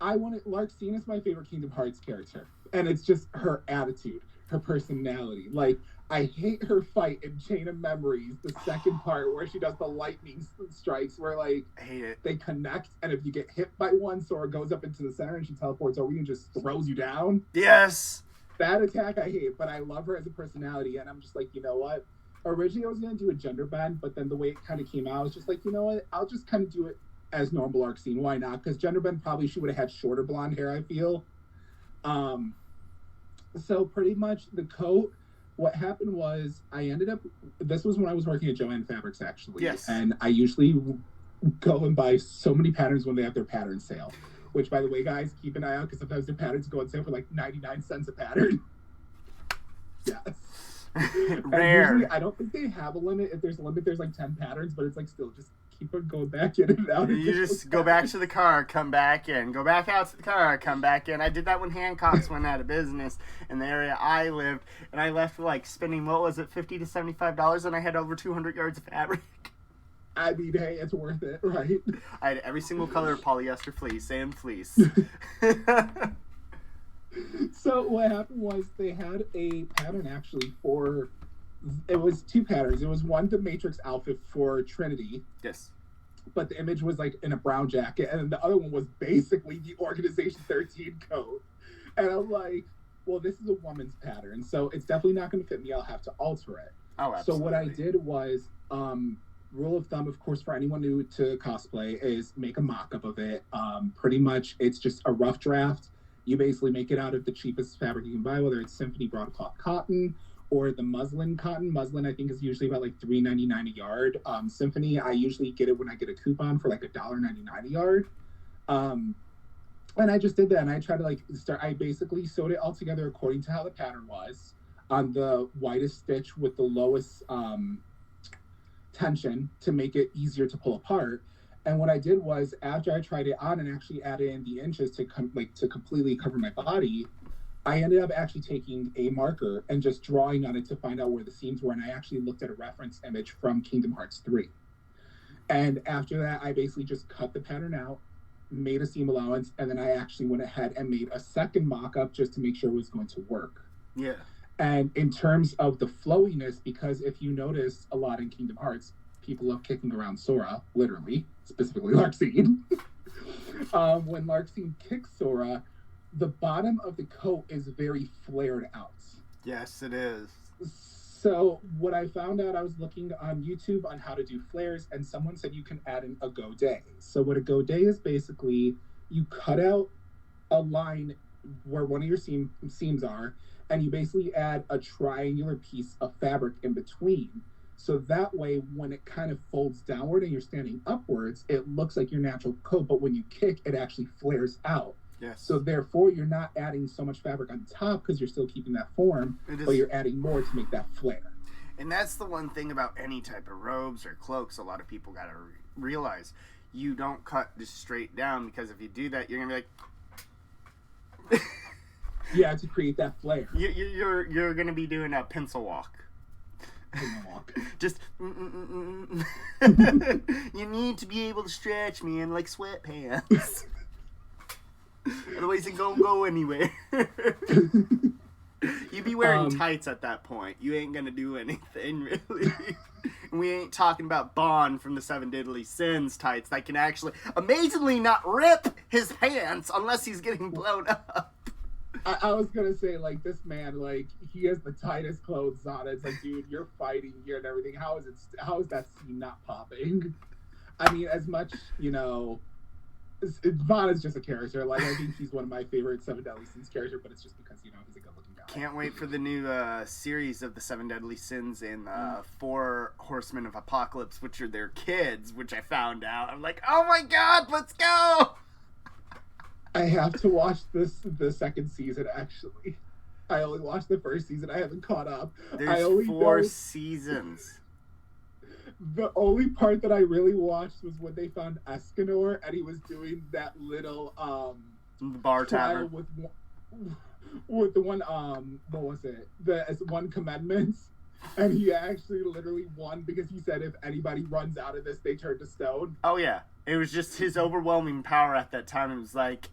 Larxene is my favorite Kingdom Hearts character. And it's just her attitude, her personality. Like, I hate her fight in Chain of Memories, the second part where she does the lightning strikes where, like, I hate it. They connect, and if you get hit by one, Sora goes up into the center and she teleports over you and just throws you down. Yes! That attack I hate, but I love her as a personality, and I'm just like, you know what? Originally I was going to do a gender bend, but then the way it kind of came out, I was just like, you know what? I'll just kind of do it as normal Larxene. Why not? Because gender bend probably she would have had shorter blonde hair, I feel. So pretty much the coat, what happened was this was when I was working at Joann Fabrics, actually. Yes. And I usually go and buy so many patterns when they have their pattern sale. Which, by the way, guys, keep an eye out because sometimes their patterns go on sale for like 99 cents a pattern. Yes. Rare. Usually, I don't think they have a limit. If there's a limit, there's like 10 patterns, but it's like still just keep on going back in and out. You just go back to the car, come back in. Go back out to the car, come back in. I did that when Hancock's went out of business in the area I lived, and I left like spending, what was it, $50 to $75, and I had over 200 yards of fabric. I mean, hey, it's worth it, right? I had every single color of polyester fleece and fleece. So what happened was they had a pattern actually it was two patterns. It was one, the Matrix outfit for Trinity. Yes. But the image was like in a brown jacket, and the other one was basically the Organization 13 coat. And I'm like, well, this is a woman's pattern, so it's definitely not going to fit me. I'll have to alter it. Oh, absolutely. So what I did was, rule of thumb, of course, for anyone new to cosplay, is make a mock-up of it. Pretty much, it's just a rough draft. You basically make it out of the cheapest fabric you can buy, whether it's Symphony broadcloth cotton or the muslin cotton. Muslin, I think, is usually about like $3.99 a yard. Symphony, I usually get it when I get a coupon for like $1.99 a yard. And I just did that, and I tried to I basically sewed it all together according to how the pattern was on the widest stitch with the lowest tension to make it easier to pull apart. And what I did was, after I tried it on and actually added in the inches to completely cover my body, I ended up actually taking a marker and just drawing on it to find out where the seams were. And I actually looked at a reference image from Kingdom Hearts 3. And after that, I basically just cut the pattern out, made a seam allowance, and then I actually went ahead and made a second mock-up just to make sure it was going to work. Yeah. And in terms of the flowiness, because if you notice a lot in Kingdom Hearts, people love kicking around Sora, literally, specifically Larxene. When Larxene kicks Sora, the bottom of the coat is very flared out. Yes, it is. So what I found out, I was looking on YouTube on how to do flares, and someone said you can add in a godet. So what a godet is, basically, you cut out a line where one of your seams are, and you basically add a triangular piece of fabric in between. So that way, when it kind of folds downward and you're standing upwards, it looks like your natural coat, but when you kick, it actually flares out. Yes. So therefore, you're not adding so much fabric on top because you're still keeping that form, but you're adding more to make that flare. And that's the one thing about any type of robes or cloaks a lot of people got to realize. You don't cut just straight down, because if you do that, you're going to be like... Yeah, to create that flare. You're going to be doing a pencil walk. Just you need to be able to stretch me in like sweatpants. Otherwise it don't go anywhere. You be wearing tights at that point. You ain't gonna do anything really. And we ain't talking about Bond from the 7 Deadly Sins tights that can actually amazingly not rip his pants unless he's getting blown up. I was gonna say, like, this man, like, he has the tightest clothes on. It's like, dude, you're fighting here and everything. How is that scene not popping? I mean, as much, Vaughn is just a character. Like, I think he's one of my favorite Seven Deadly Sins character, but it's just because, he's a good-looking guy. Can't wait for the new series of the Seven Deadly Sins and Four Horsemen of Apocalypse, which are their kids, which I found out. I'm like, oh my god, let's go! I have to watch the second season, actually. I only watched the first season. I haven't caught up. There's 4 seasons. The only part that I really watched was when they found Escanor and he was doing that little the bar tavern with the one what was it? The one commandments, and he actually literally won because he said if anybody runs out of this, they turn to stone. Oh yeah, it was just his overwhelming power at that time. It was like,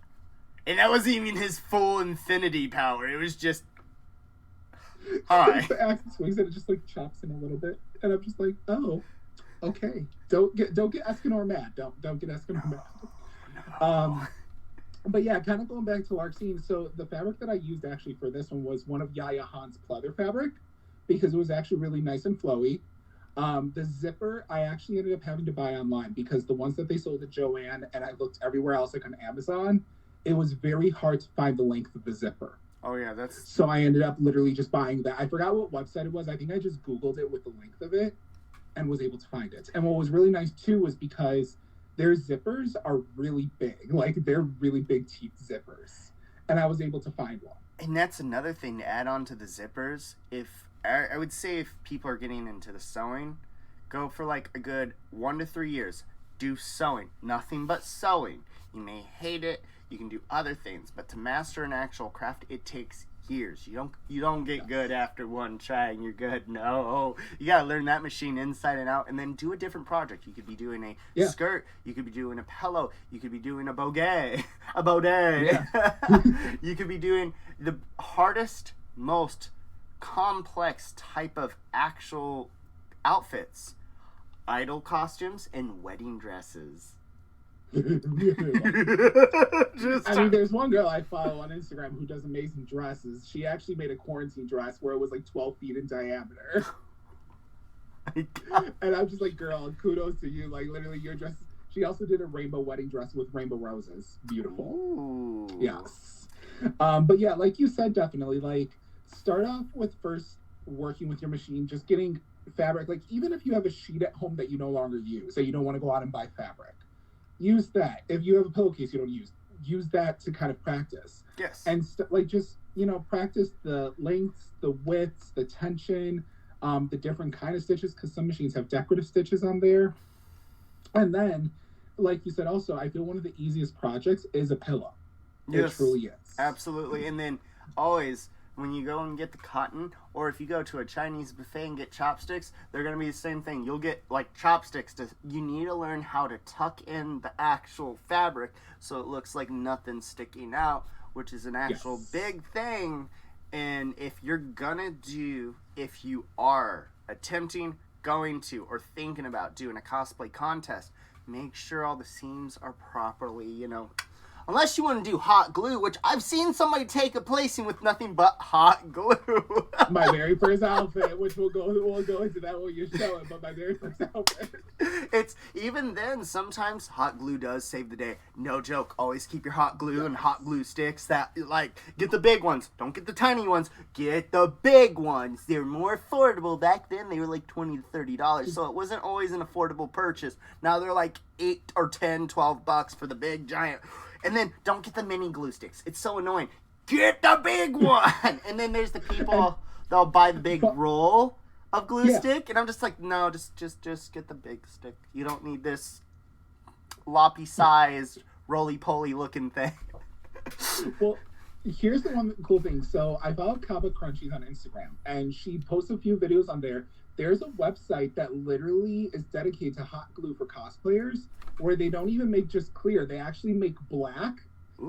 and that wasn't even his full infinity power. It was just hi. The axe swings and it just like chops him a little bit, and I'm just like, oh, okay. Don't get Escanor mad. Don't get Escanor mad. No. But yeah, kind of going back to our scene. So the fabric that I used actually for this one was one of Yaya Han's pleather fabric because it was actually really nice and flowy. The zipper I actually ended up having to buy online because the ones that they sold at Joann and I looked everywhere else like on Amazon, it was very hard to find the length of the zipper. Oh yeah, that's... So I ended up literally just buying that. I forgot what website it was. I think I just Googled it with the length of it and was able to find it. And what was really nice too was because their zippers are really big. Like, they're really big teeth zippers. And I was able to find one. And that's another thing to add on to the zippers. I would say if people are getting into the sewing, go for like a good 1 to 3 years. Do sewing. Nothing but sewing. You may hate it. You can do other things. But to master an actual craft, it takes years. You don't get good after one try and you're good. No, you gotta learn that machine inside and out, and then do a different project. You could be doing a skirt, you could be doing a pillow, you could be doing a bouquet. You could be doing the hardest, most complex type of actual outfits, idol costumes and wedding dresses. I mean, there's one girl I follow on Instagram who does amazing dresses. She actually made a quarantine dress where it was like 12 feet in diameter. And I'm just like, girl, kudos to you. Like, literally, your dress. She also did a rainbow wedding dress with rainbow roses. Beautiful. Ooh. Yes. But yeah, like you said, definitely, like, start off with first working with your machine, just getting fabric. Like, even if you have a sheet at home that you no longer use, say you don't want to go out and buy fabric, use that. If you have a pillowcase you don't use that to kind of practice. Yes. And just, practice the lengths, the widths, the tension, the different kind of stitches, because some machines have decorative stitches on there. And then, like you said also, I feel one of the easiest projects is a pillow. Yes, it truly is. Absolutely. And then always, when you go and get the cotton, or if you go to a Chinese buffet and get chopsticks, they're going to be the same thing. You'll get, like, chopsticks. You need to learn how to tuck in the actual fabric so it looks like nothing's sticking out, which is an actual big thing. And if you are attempting, going to, or thinking about doing a cosplay contest, make sure all the seams are properly, unless you want to do hot glue, which I've seen somebody take a placing with nothing but hot glue. My very first outfit, which we'll go into that when you show it, but my very first outfit. It's even then, sometimes hot glue does save the day. No joke. Always keep your hot glue and hot glue sticks. Get the big ones. Don't get the tiny ones. Get the big ones. They're more affordable. Back then, they were like $20 to $30, so it wasn't always an affordable purchase. Now they're like $8 or $10, $12 for the big giant. And then don't get the mini glue sticks. It's so annoying. Get the big one. And then there's the people that'll buy the big roll of glue stick, and I'm just like, no, just get the big stick. You don't need this loppy-sized, roly-poly looking thing. Well, here's the one cool thing. So I follow Kaba Crunchies on Instagram, and she posts a few videos on there. There's a website that literally is dedicated to hot glue for cosplayers, where they don't even make just clear. They actually make black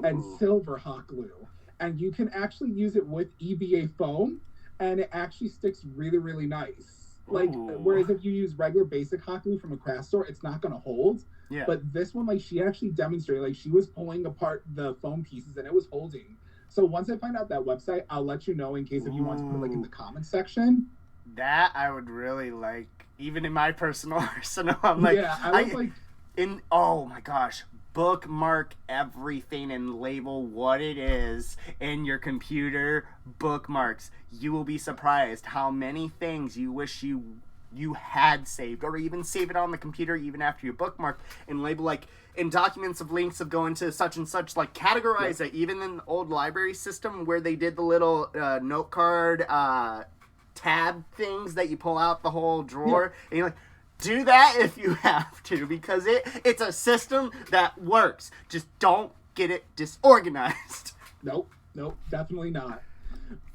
and silver hot glue. And you can actually use it with EVA foam, and it actually sticks really, really nice. Like, whereas if you use regular basic hot glue from a craft store, it's not going to hold. Yeah. But this one, like, she actually demonstrated, like, she was pulling apart the foam pieces, and it was holding. So once I find out that website, I'll let you know in case if you want to put it like in the comments section. That I would really like, even in my personal arsenal. I'm like, yeah, I was like, oh my gosh, bookmark everything and label what it is in your computer bookmarks. You will be surprised how many things you wish you had saved, or even save it on the computer even after you bookmark and label, like in documents of links of going to such and such, like categorize it. Even in the old library system where they did the little note card tab things that you pull out the whole drawer, and you're like, do that if you have to, because it's a system that works. Just don't get it disorganized. Nope, definitely not.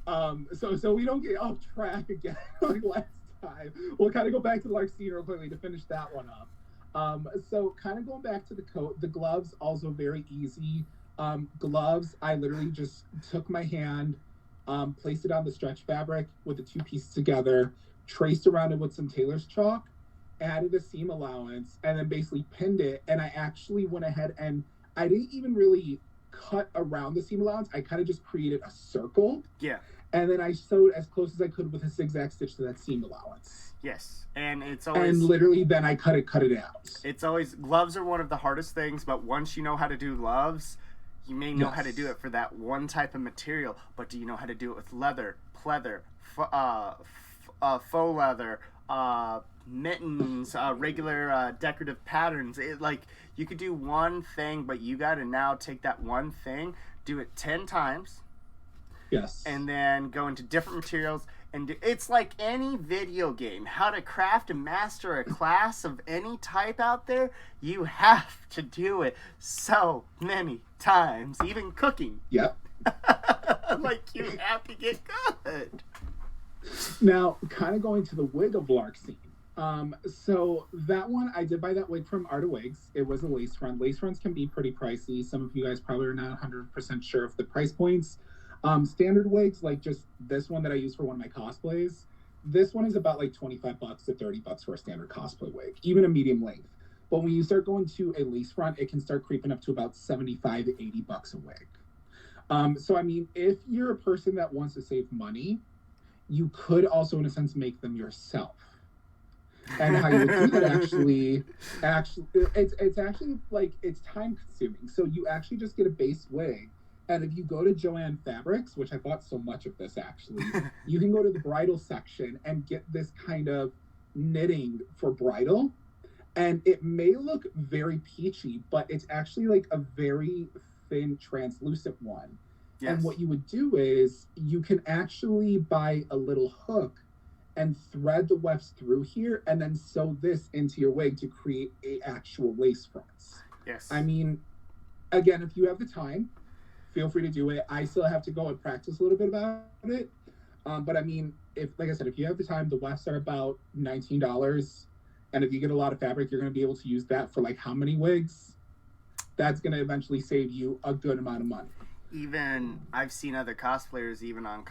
So we don't get off track again like last time. We'll kind of go back to the Larcene real quickly to finish that one up. So kind of going back to the coat, the gloves, also very easy. Gloves, I literally just took my hand, placed it on the stretch fabric with the two pieces together, traced around it with some tailor's chalk, added a seam allowance, and then basically pinned it. And I actually went ahead and I didn't even really cut around the seam allowance. I kind of just created a circle. Yeah. And then I sewed as close as I could with a zigzag stitch to that seam allowance. Yes. And it's always... And literally then I cut it out. It's always... Gloves are one of the hardest things, but once you know how to do gloves, you may know how to do it for that one type of material, but do you know how to do it with leather, pleather, faux leather, mittens, regular decorative patterns? Like, you could do one thing, but you got to now take that one thing, do it 10 times. Yes. And then go into different materials. And it's like any video game. How to craft and master a class of any type out there, you have to do it so many times. Even cooking. Yep. Like, you have to get good. Now, kind of going to the wig of Larcene. So that one, I did buy that wig from Ardia Wigs. It was a lace front. Lace fronts can be pretty pricey. Some of you guys probably are not 100% sure of the price points. Standard wigs, like just this one that I use for one of my cosplays, this one is about like $25 to $30 for a standard cosplay wig, even a medium length. But when you start going to a lace front, it can start creeping up to about $75 to $80 a wig. So I mean, if you're a person that wants to save money, you could also, in a sense, make them yourself. And how you would do that actually, it's actually like, it's time consuming. So you actually just get a base wig. And if you go to Joanne Fabrics, which I bought so much of this actually, you can go to the bridal section and get this kind of knitting for bridal. And it may look very peachy, but it's actually like a very thin, translucent one. Yes. And what you would do is you can actually buy a little hook and thread the wefts through here and then sew this into your wig to create a actual lace fronts. Yes. I mean, again, if you have the time, feel free to do it. I still have to go and practice a little bit about it. But I mean, like I said, if you have the time, the wefts are about $19. And if you get a lot of fabric, you're going to be able to use that for like how many wigs? That's going to eventually save you a good amount of money. Even I've seen other cosplayers, even on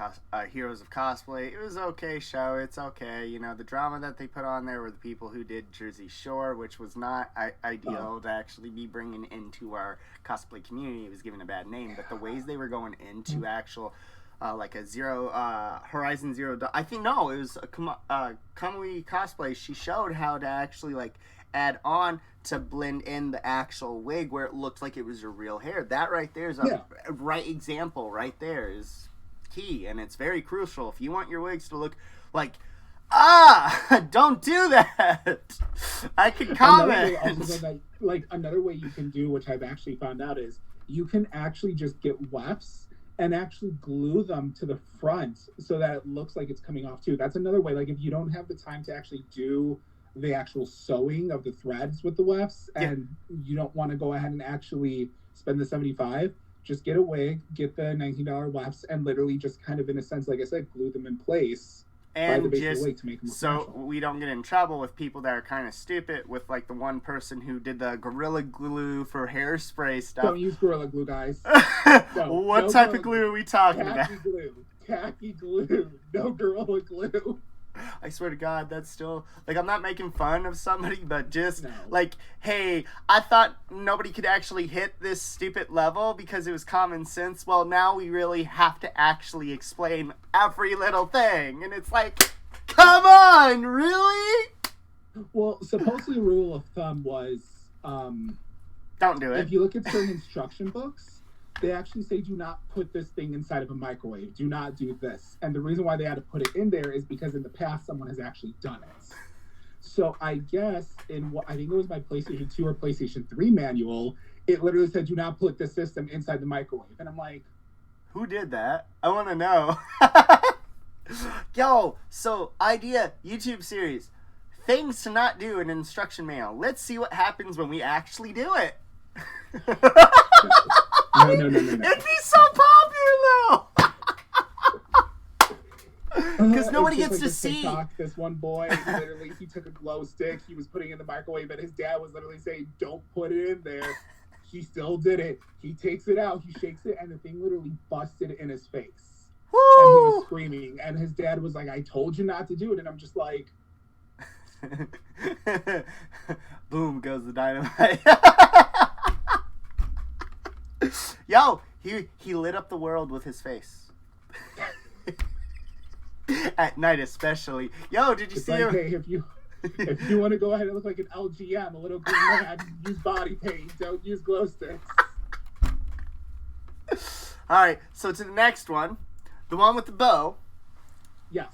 Heroes of Cosplay. It was okay show. It's okay. You know, the drama that they put on there were the people who did Jersey Shore, which was not ideal to actually be bringing into our cosplay community. It was given a bad name, but the ways they were going into actual like a Horizon Zero Dawn. I think no, it was Kamui Cosplay. She showed how to actually like add on to blend in the actual wig where it looked like it was your real hair. That right there is a right example. Right there is key, and it's very crucial if you want your wigs to look like. Don't do that. I can comment. Another way you can do, which I've actually found out, is you can actually just get wefts and actually glue them to the front so that it looks like it's coming off too. That's another way. Like if you don't have the time to actually do the actual sewing of the threads with the wefts and you don't want to go ahead and actually spend the $75, just get a wig, get the $19 wefts, and literally just kind of, in a sense, like I said, glue them in place. And just to make them so we don't get in trouble with people that are kind of stupid, with like the one person who did the Gorilla Glue for hairspray stuff. Don't use Gorilla Glue, guys. What type of glue are we talking about? Tacky glue. No Gorilla Glue. I swear to God, that's still, like, I'm not making fun of somebody, but just, No. like, hey, I thought nobody could actually hit this stupid level because it was common sense. Well, now we really have to actually explain every little thing. And it's like, come on, really? Well, supposedly rule of thumb was, don't do it. if you look at certain instruction books, they actually say do not put this thing inside of a microwave. Do not do this. And the reason why they had to put it in there is because in the past someone has actually done it. So I guess in what I think it was my PlayStation 2 or PlayStation 3 manual, it literally said do not put the system inside the microwave. And I'm like, who did that? I want to know. Yo, so idea, YouTube series. Things to not do in an instruction manual. Let's see what happens when we actually do it. No. It'd be so popular though. Because nobody gets to see. TikTok, this one boy, literally, he took a glow stick. He was putting it in the microwave, and his dad was literally saying, "Don't put it in there." He still did it. He takes it out. He shakes it, and the thing literally busted in his face. Woo! And he was screaming. And his dad was like, "I told you not to do it." And I'm just like, boom goes the dynamite. Yo, he lit up the world with his face. At night especially. Yo, did you see him? Hey, if you want to go ahead and look like an LGM, a little green man, use body paint. Don't use glow sticks. Alright, so to the next one. The one with the bow. Yes.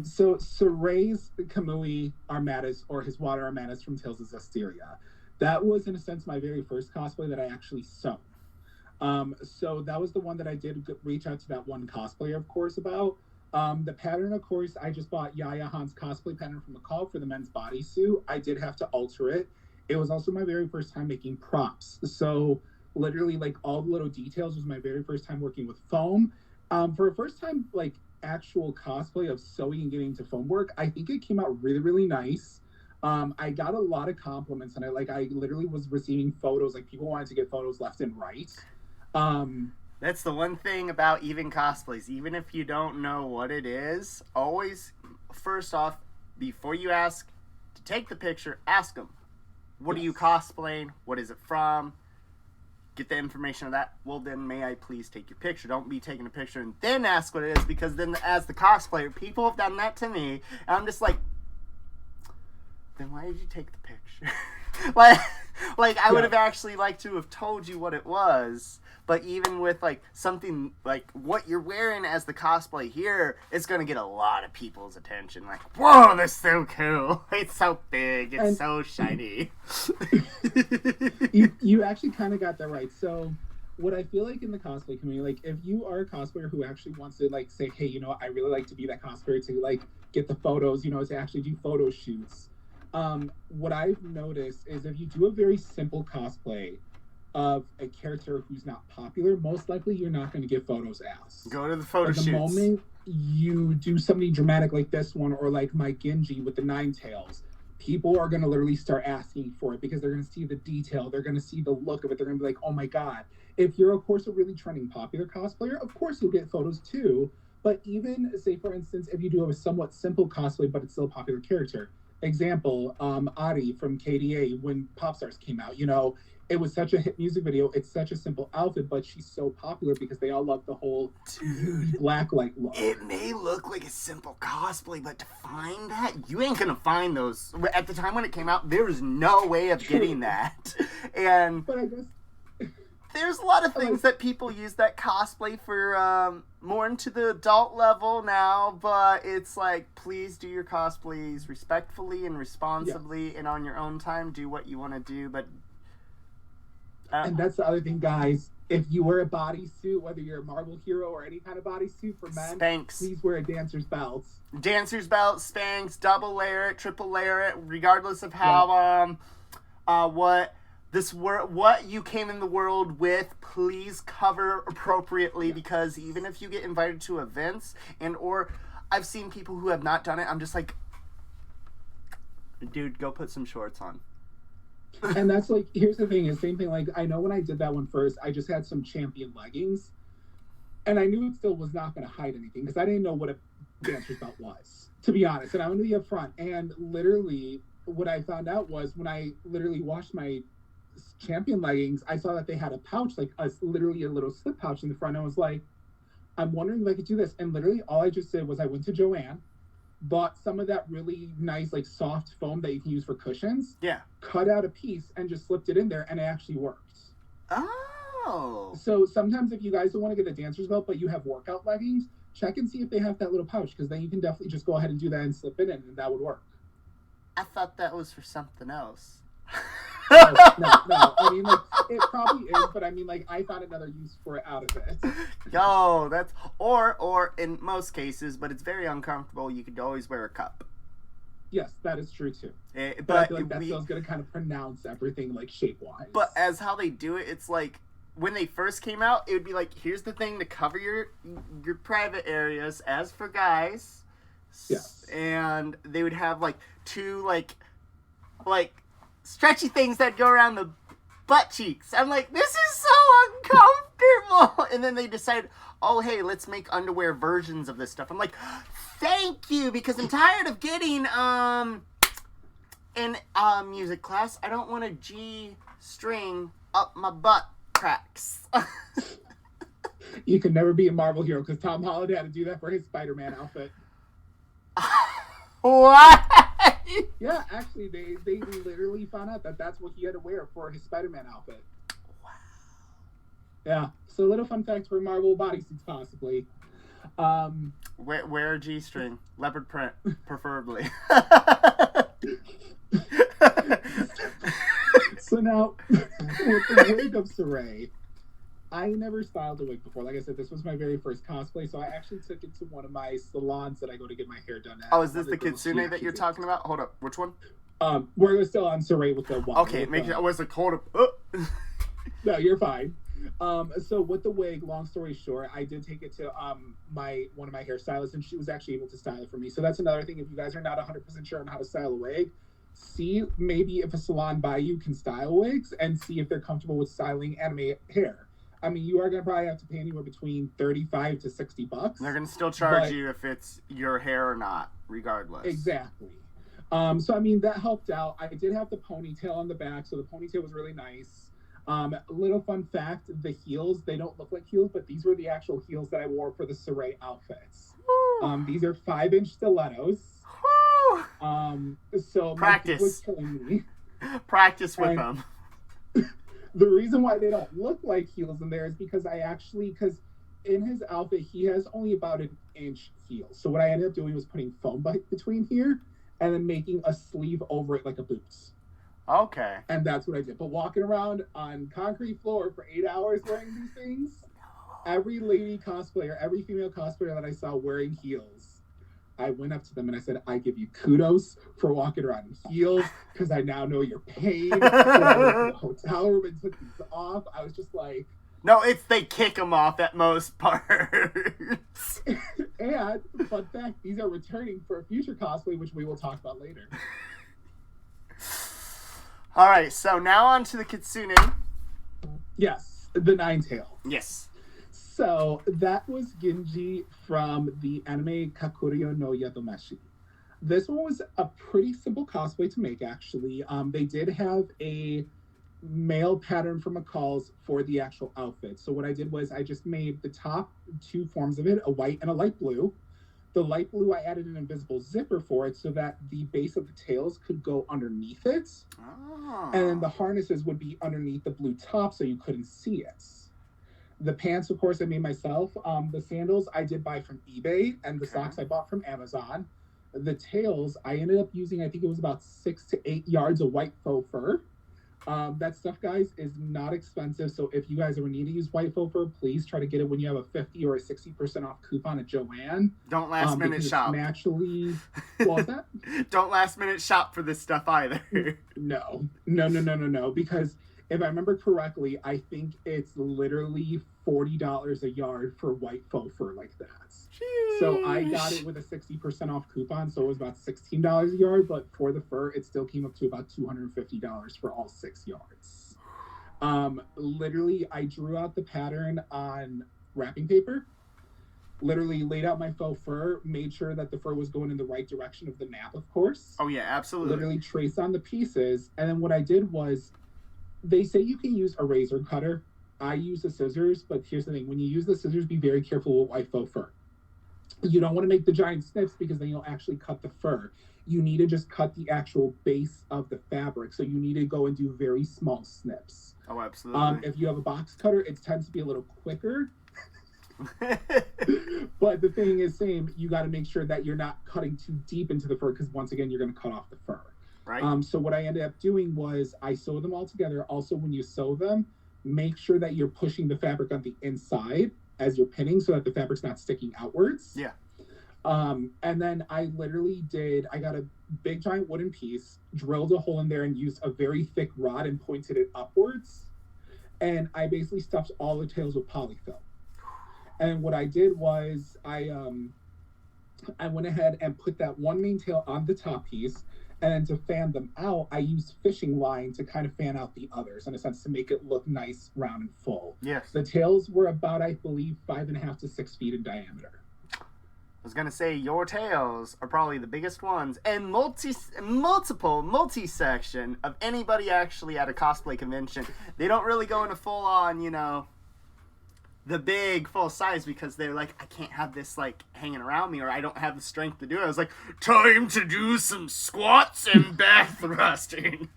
So Saray's Kamui Armadas, or his water Armadas from Tales of Zestiria. That was, in a sense, my very first cosplay that I actually sewn. So that was the one that I did reach out to that one cosplayer, of course, about. The pattern, of course, I just bought Yaya Han's cosplay pattern from McCall for the men's bodysuit. I did have to alter it. It was also my very first time making props. So literally, like, all the little details was my very first time working with foam. For a first time, like, actual cosplay of sewing and getting to foam work, I think it came out really, really nice. I got a lot of compliments, and I literally was receiving photos. Like, people wanted to get photos left and right. That's the one thing about even cosplays. Even if you don't know what it is, always, first off, before you ask to take the picture, ask them, what are you cosplaying? What is it from? Get the information of that. Well, then may I please take your picture? Don't be taking a picture and then ask what it is, because then as the cosplayer, people have done that to me, and I'm just like, then why did you take the picture? like I would have actually liked to have told you what it was. But even with, like, something like what you're wearing as the cosplay here, it's going to get a lot of people's attention. Like, whoa, that's so cool. It's so big. It's so shiny. you actually kind of got that right. So what I feel like in the cosplay community, like, if you are a cosplayer who actually wants to, like, say, hey, you know, I really like to be that cosplayer to, like, get the photos, you know, to actually do photo shoots. What I've noticed is if you do a very simple cosplay of a character who's not popular, most likely you're not going to get photos asked. Go to the photo shoots. The moment you do something dramatic like this one, or like my Genji with the Nine Tails, people are going to literally start asking for it because they're going to see the detail, they're going to see the look of it, they're going to be like, oh my god. If you're, of course, a really trending popular cosplayer, of course you'll get photos too. But even, say, for instance, if you do have a somewhat simple cosplay but it's still a popular character, example, Adi from KDA when Popstars came out, you know, it was such a hit music video. It's such a simple outfit, but she's so popular because they all love the whole blacklight look. It may look like a simple cosplay, but to find that, you ain't gonna find those. At the time when it came out, there was no way of getting that. And but I guess there's a lot of things that people use that cosplay for more into the adult level now, but it's like, please do your cosplays respectfully and responsibly, and on your own time, do what you want to do, but and that's the other thing, guys. If you wear a bodysuit, whether you're a Marvel hero or any kind of bodysuit for men, Spanx. Please wear a dancer's belt. Dancer's belt, Spanx, double layer it, triple layer it, regardless of how what you came in the world with. Please cover appropriately, because even if you get invited to events or I've seen people who have not done it, I'm just like, dude, go put some shorts on. And that's like, here's the thing, is same thing, like, I know when I did that one first, I just had some champion leggings, and I knew it still was not going to hide anything, because I didn't know what a dancer's belt was. To be honest, and I'm going to be upfront. And literally, what I found out was when I literally washed my champion leggings, I saw that they had a pouch, like literally a little slip pouch in the front. I was like, I'm wondering if I could do this. And literally, all I just did was I went to Joann, bought some of that really nice, like soft foam that you can use for cushions. Yeah. Cut out a piece and just slipped it in there, and it actually worked. Oh. So sometimes if you guys don't want to get a dancer's belt, but you have workout leggings, check and see if they have that little pouch, because then you can definitely just go ahead and do that and slip it in, and that would work. I thought that was for something else. No. I mean, like, it probably is, but I mean, like, I found another use for it out of it. Yo, that's or in most cases, but it's very uncomfortable. You could always wear a cup. Yes, that is true too. But I feel like that feels going to kind of pronounce everything like shape wise. But as how they do it, it's like when they first came out, it would be like, here's the thing to cover your private areas, as for guys. Yes. And they would have like two like stretchy things that go around the butt cheeks. I'm like, this is so uncomfortable. And then they decide, oh hey, let's make underwear versions of this stuff. I'm like, thank you, because I'm tired of getting in music class, I don't want a G string up my butt cracks. You can never be a Marvel hero, because Tom Holland had to do that for his Spider-Man outfit. What? Yeah, actually, they literally found out that that's what he had to wear for his Spider-Man outfit. Wow. Yeah, so little fun facts for Marvel bodysuits, possibly. Wear a G-string, leopard print, preferably. So now, with the wig of Saray, I never styled a wig before. Like I said, this was my very first cosplay, so I actually took it to one of my salons that I go to get my hair done at. Oh, is this the Kitsune that you're talking about? Hold up, which one? We're still on Saray with the one. Okay, make it. I was like, hold up. Oh. No, you're fine. So with the wig, long story short, I did take it to one of my hairstylists, and she was actually able to style it for me. So that's another thing. If you guys are not 100% sure on how to style a wig, see maybe if a salon by you can style wigs, and see if they're comfortable with styling anime hair. I mean, you are gonna probably have to pay anywhere between $35 to $60. They're gonna still charge you if it's your hair or not, regardless. Exactly. So I mean, that helped out. I did have the ponytail on the back, so the ponytail was really nice. Little fun fact, the heels, they don't look like heels, but these were the actual heels that I wore for the Saray outfits. These are 5-inch stilettos. So practice. My was killing me. Practice with them. The reason why they don't look like heels in there is because because in his outfit, he has only about an inch heel. So what I ended up doing was putting foam between here and then making a sleeve over it like a boots. Okay. And that's what I did. But walking around on concrete floor for 8 hours wearing these things, every lady cosplayer, every female cosplayer that I saw wearing heels, I went up to them and I said, I give you kudos for walking around in heels, because I now know your pain. When I went to the hotel room and took these off, I was just like... No, it's they kick them off at most parts. And, fun fact, these are returning for a future cosplay, which we will talk about later. All right, so now on to the Kitsune. Yes, the Nine-Tail. Yes. So that was Genji from the anime Kakuryo no Yadomeshi. This one was a pretty simple cosplay to make, actually. They did have a male pattern from McCall's for the actual outfit. So what I did was I just made the top two forms of it, a white and a light blue. The light blue, I added an invisible zipper for it so that the base of the tails could go underneath it. Oh. And then the harnesses would be underneath the blue top so you couldn't see it. The pants, of course, I made myself. The sandals I did buy from eBay, and the socks I bought from Amazon. The tails, I ended up using, I think it was about 6 to 8 yards of white faux fur. That stuff, guys, is not expensive. So if you guys ever need to use white faux fur, please try to get it when you have a 50 or a 60% off coupon at Joann. Don't last minute shop. Naturally, what was that? Don't last minute shop for this stuff either. No. Because if I remember correctly, I think it's literally $40 a yard for white faux fur like that. Jeez. So I got it with a 60% off coupon, so it was about $16 a yard, but for the fur, it still came up to about $250 for all 6 yards. Literally, I drew out the pattern on wrapping paper, literally laid out my faux fur, made sure that the fur was going in the right direction of the nap, of course. Oh yeah, absolutely. Literally traced on the pieces. And then what I did was, they say you can use a razor cutter. I use the scissors, but here's the thing. When you use the scissors, be very careful with white faux fur. You don't want to make the giant snips because then you'll actually cut the fur. You need to just cut the actual base of the fabric. So you need to go and do very small snips. Oh, absolutely. If you have a box cutter, it tends to be a little quicker. But the thing is, same, you got to make sure that you're not cutting too deep into the fur because once again, you're going to cut off the fur. Right. So what I ended up doing was I sewed them all together. Also, when you sew them, make sure that you're pushing the fabric on the inside as you're pinning so that the fabric's not sticking outwards. Yeah. And then I got a big giant wooden piece, drilled a hole in there and used a very thick rod and pointed it upwards. And I basically stuffed all the tails with polyfill. And what I did was I went ahead and put that one main tail on the top piece. And then to fan them out, I used fishing line to kind of fan out the others, in a sense, to make it look nice, round, and full. Yes. The tails were about, I believe, 5.5 to 6 feet in diameter. I was going to say, your tails are probably the biggest ones and multi-section of anybody actually at a cosplay convention. They don't really go into full-on, the big full size because they're like, I can't have this like hanging around me or I don't have the strength to do it. I was like, time to do some squats and back thrusting.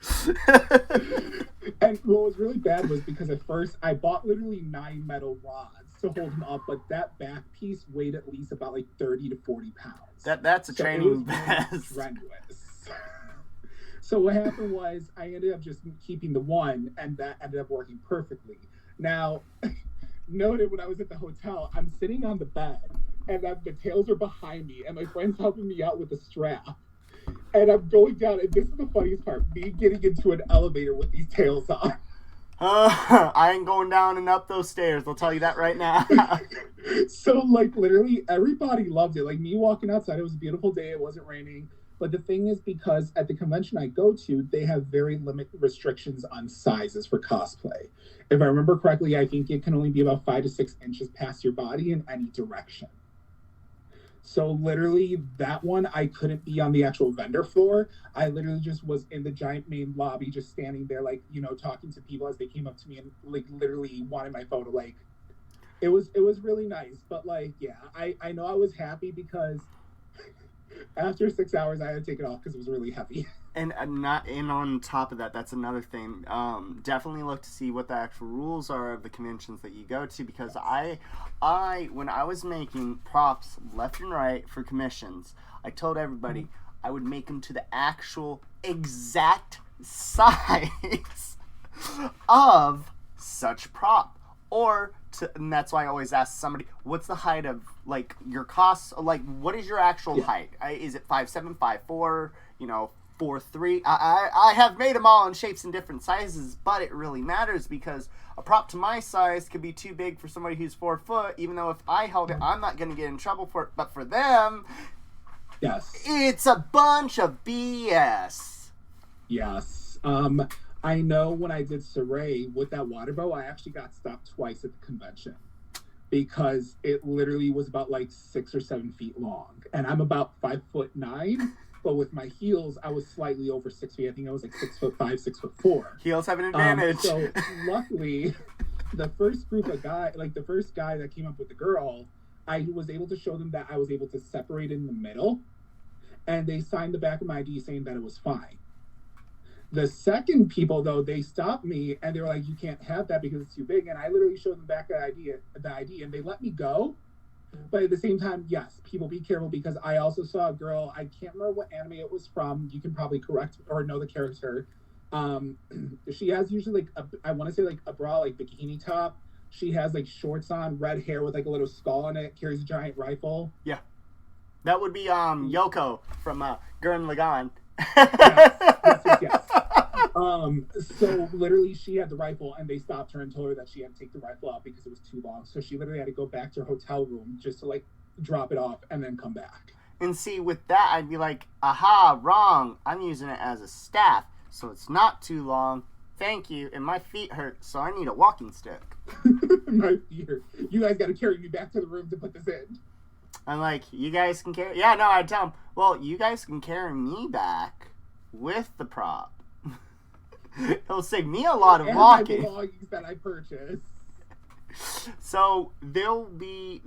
And what was really bad was because at first I bought literally 9 metal rods to hold them up, but that back piece weighed at least about like 30 to 40 pounds. That's a training really strenuous. So what happened was I ended up just keeping the one, and that ended up working perfectly. Now, noted when I was at the hotel, I'm sitting on the bed and the tails are behind me and my friend's helping me out with the strap. And I'm going down, and this is the funniest part, me getting into an elevator with these tails on. I ain't going down and up those stairs, I'll tell you that right now. So, like, literally everybody loved it. Like, me walking outside, it was a beautiful day, it wasn't raining. But the thing is, because at the convention I go to, they have very limited restrictions on sizes for cosplay. If I remember correctly, I think it can only be about 5 to 6 inches past your body in any direction. So literally, that one, I couldn't be on the actual vendor floor. I literally just was in the giant main lobby, just standing there, like, talking to people as they came up to me and, like, literally wanted my photo. Like, it was really nice. But, like, yeah, I know I was happy because after 6 hours, I had to take it off because it was really heavy. And on top of that, that's another thing. Definitely look to see what the actual rules are of the conventions that you go to, because I when I was making props left and right for commissions, I told everybody I would make them to the actual exact size of such prop. And that's why I always ask somebody, what's the height of, like, your costs? Like, what is your actual height? Is it 5'7", 5'4", 4'3"? I have made them all in shapes and different sizes, but it really matters because a prop to my size could be too big for somebody who's 4 foot, even though if I held it, I'm not going to get in trouble for it. But for them, yes, it's a bunch of BS. Yes. I know when I did Saray with that water bow, I actually got stopped twice at the convention because it literally was about like 6 or 7 feet long. And I'm about 5'9", but with my heels, I was slightly over 6 feet. I think I was like 6'5", 6'4". Heels have an advantage. So luckily, the first guy that came up with the girl, I was able to show them that I was able to separate in the middle. And they signed the back of my ID saying that it was fine. The second people, though, they stopped me and they were like, you can't have that because it's too big. And I literally showed them back the ID and they let me go. But at the same time, yes, people be careful because I also saw a girl, I can't remember what anime it was from. You can probably correct or know the character. She has usually I want to say like a bra, like bikini top. She has like shorts on, red hair with like a little skull on it, carries a giant rifle. Yeah. That would be Yoko from Gurren Lagann. Yes. So literally she had the rifle and they stopped her and told her that she had to take the rifle out because it was too long. So she literally had to go back to her hotel room just to like drop it off and then come back. And see, with that, I'd be like, aha, wrong. I'm using it as a staff, so it's not too long. Thank you. And my feet hurt, so I need a walking stick. My feet hurt. You guys got to carry me back to the room to put this in. I'm like, you guys can carry... Yeah, no, I tell them, well, you guys can carry me back with the prop. It'll save me a lot of walking. And my belongings that I purchased. So they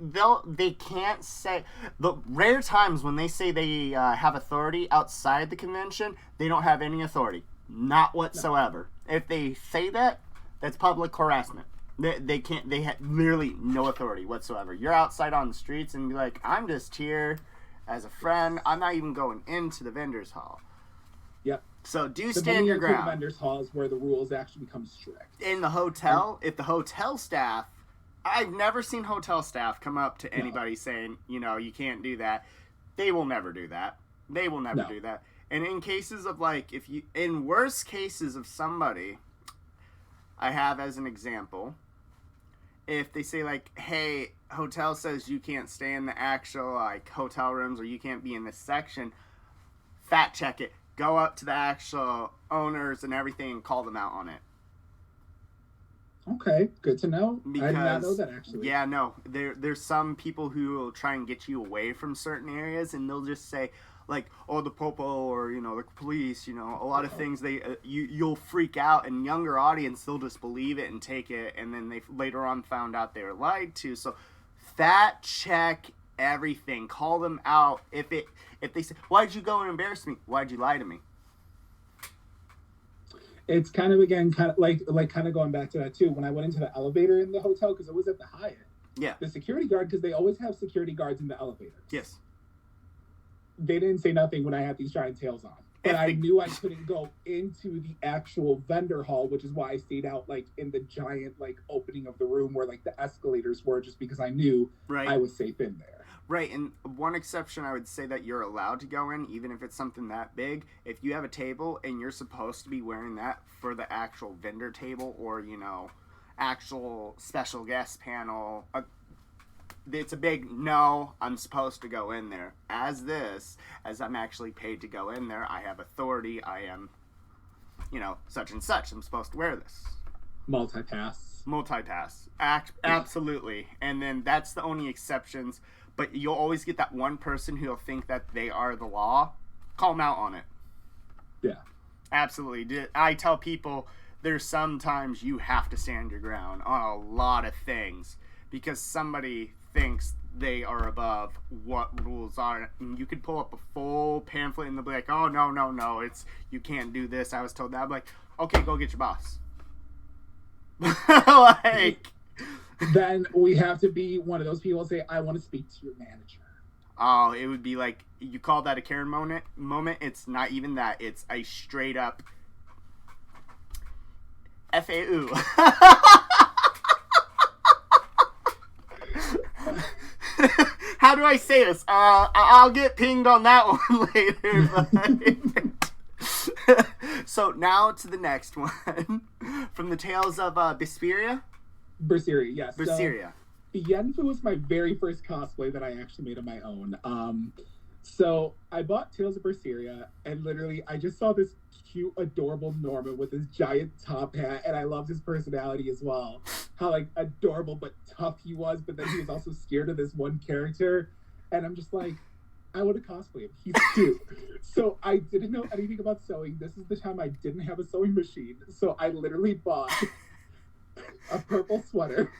can't say... The rare times when they say they have authority outside the convention, they don't have any authority. Not whatsoever. No. If they say that, that's public harassment. They can't. They have literally no authority whatsoever. You're outside on the streets and be like, I'm just here as a friend. I'm not even going into the vendors hall. Yep. So stand your ground. The vendors hall is where the rules actually become strict. In the hotel, if the hotel staff, I've never seen hotel staff come up to anybody saying, you can't do that. They will never do that. They will never do that. And in cases of in worst cases of somebody, I have as an example, if they say hey, hotel says you can't stay in the actual hotel rooms or you can't be in this section, fact check it. Go up to the actual owners and everything and call them out on it. Okay, good to know. Because, I did not know that, actually. Yeah, no. There's some people who will try and get you away from certain areas, and they'll just say, the popo or, the police, a lot of things, you'll freak out, and younger audience, they'll just believe it and take it, and then they later on found out they were lied to. So, fact check everything. Call them out. If they say, why'd you go and embarrass me? Why'd you lie to me? It's kind of going back to that too. When I went into the elevator in the hotel, because it was at the Hyatt. Yeah. The security guard, because they always have security guards in the elevators. Yes. They didn't say nothing when I had these giant tails on. But I knew I couldn't go into the actual vendor hall, which is why I stayed out in the giant opening of the room where the escalators were, just because I knew I was safe in there. Right, and one exception I would say that you're allowed to go in, even if it's something that big, if you have a table and you're supposed to be wearing that for the actual vendor table or, actual special guest panel, it's a big no, I'm supposed to go in there. As I'm actually paid to go in there, I have authority, I am, such and such, I'm supposed to wear this. Multipass. Absolutely. And then that's the only exceptions. But you'll always get that one person who'll think that they are the law. Call them out on it. Yeah. Absolutely. I tell people there's sometimes you have to stand your ground on a lot of things because somebody thinks they are above what rules are. And you could pull up a full pamphlet and they'll be like, oh, no, it's you can't do this. I was told that. I'm like, okay, go get your boss. Then we have to be one of those people and say, I want to speak to your manager. Oh, it would be you call that a Karen moment. It's not even that. It's a straight up FAU. How do I say this? I'll get pinged on that one later. So now to the next one. From the Tales of Berseria, yes. Berseria. So, Yenfu was my very first cosplay that I actually made on my own. So I bought Tales of Berseria, and literally I just saw this cute, adorable Norman with his giant top hat, and I loved his personality as well. How adorable but tough he was, but then he was also scared of this one character, and I'm just like, I want to cosplay him. He's cute. So I didn't know anything about sewing. This is the time I didn't have a sewing machine, so I literally bought a purple sweater,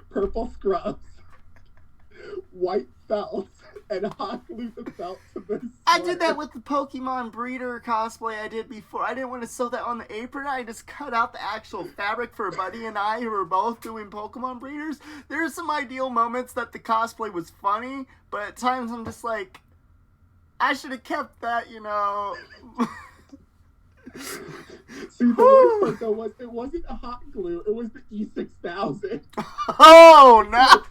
purple scrubs, white felt, and hot glued the felt to this sweater. I did that with the Pokemon breeder cosplay I did before. I didn't want to sew that on the apron. I just cut out the actual fabric for Buddy and I, who were both doing Pokemon breeders. There are some ideal moments that the cosplay was funny, but at times I'm just like, I should have kept that, See, the worst part though was it wasn't a hot glue, it was the E6000. Oh no!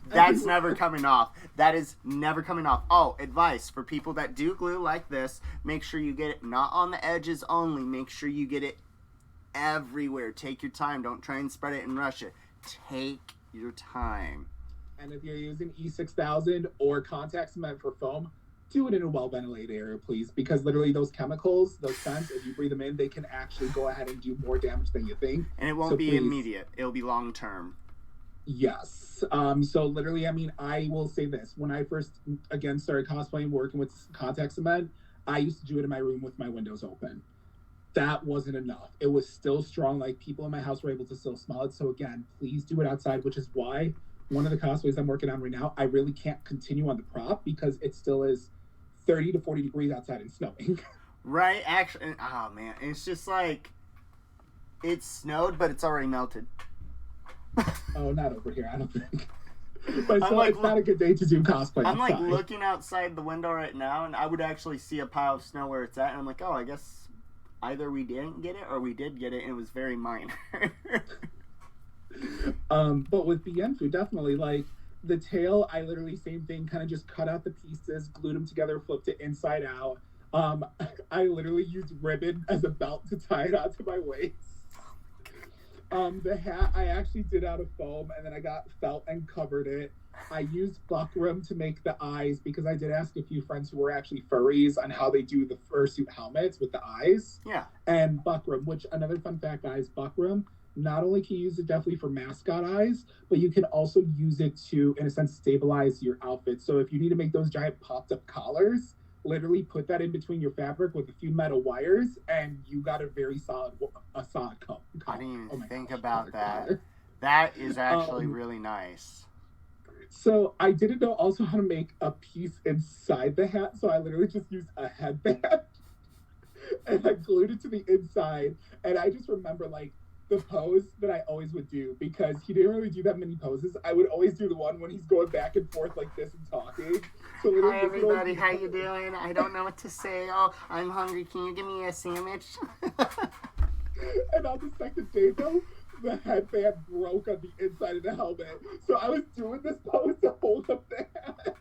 That's never coming off. That is never coming off. Oh, advice for people that do glue like this, make sure you get it not on the edges only, make sure you get it everywhere. Take your time, don't try and spread it and rush it. Take your time. And if you're using E6000 or contact cement for foam, do it in a well-ventilated area, please, because literally those chemicals, those scents, if you breathe them in, they can actually go ahead and do more damage than you think. And it won't be immediate. It'll be long-term. Yes. So literally, I mean, I will say this. When I first, again, started cosplaying, working with contact cement, I used to do it in my room with my windows open. That wasn't enough. It was still strong. Like, people in my house were able to still smell it. So again, please do it outside, which is why one of the cosplays I'm working on right now, I really can't continue on the prop because it still is 30 to 40 degrees outside and snowing. Right? Actually, oh man, it's just like it snowed, but it's already melted. Oh, not over here, I don't think. But still, like, it's not a good day to do cosplay. I'm outside. like looking outside the window right now, and I would actually see a pile of snow where it's at, and I'm like, oh, I guess either we didn't get it or we did get it, and it was very minor. But with Bienfu, definitely, like, the tail, I literally, same thing, kind of just cut out the pieces, glued them together, flipped it inside out. I literally used ribbon as a belt to tie it onto my waist. The hat I actually did out of foam, and then I got felt and covered it. I used buckram to make the eyes because I did ask a few friends who were actually furries on how they do the fursuit helmets with the eyes. Yeah. And buckram, which, another fun fact, guys, buckram, not only can you use it definitely for mascot eyes, but you can also use it to, in a sense, stabilize your outfit. So if you need to make those giant popped up collars, literally put that in between your fabric with a few metal wires, and you got a very solid collar. I didn't even think about that. Collar. That is actually really nice. So I didn't know also how to make a piece inside the hat, so I literally just used a headband and I glued it to the inside. And I just remember, like, the pose that I always would do, because he didn't really do that many poses. I would always do the one when he's going back and forth like this and talking. So hi everybody, how you doing? I don't know what to say. Oh, I'm hungry. Can you give me a sandwich? And on the second day, though, the headband broke on the inside of the helmet. So I was doing this pose to hold up the hat.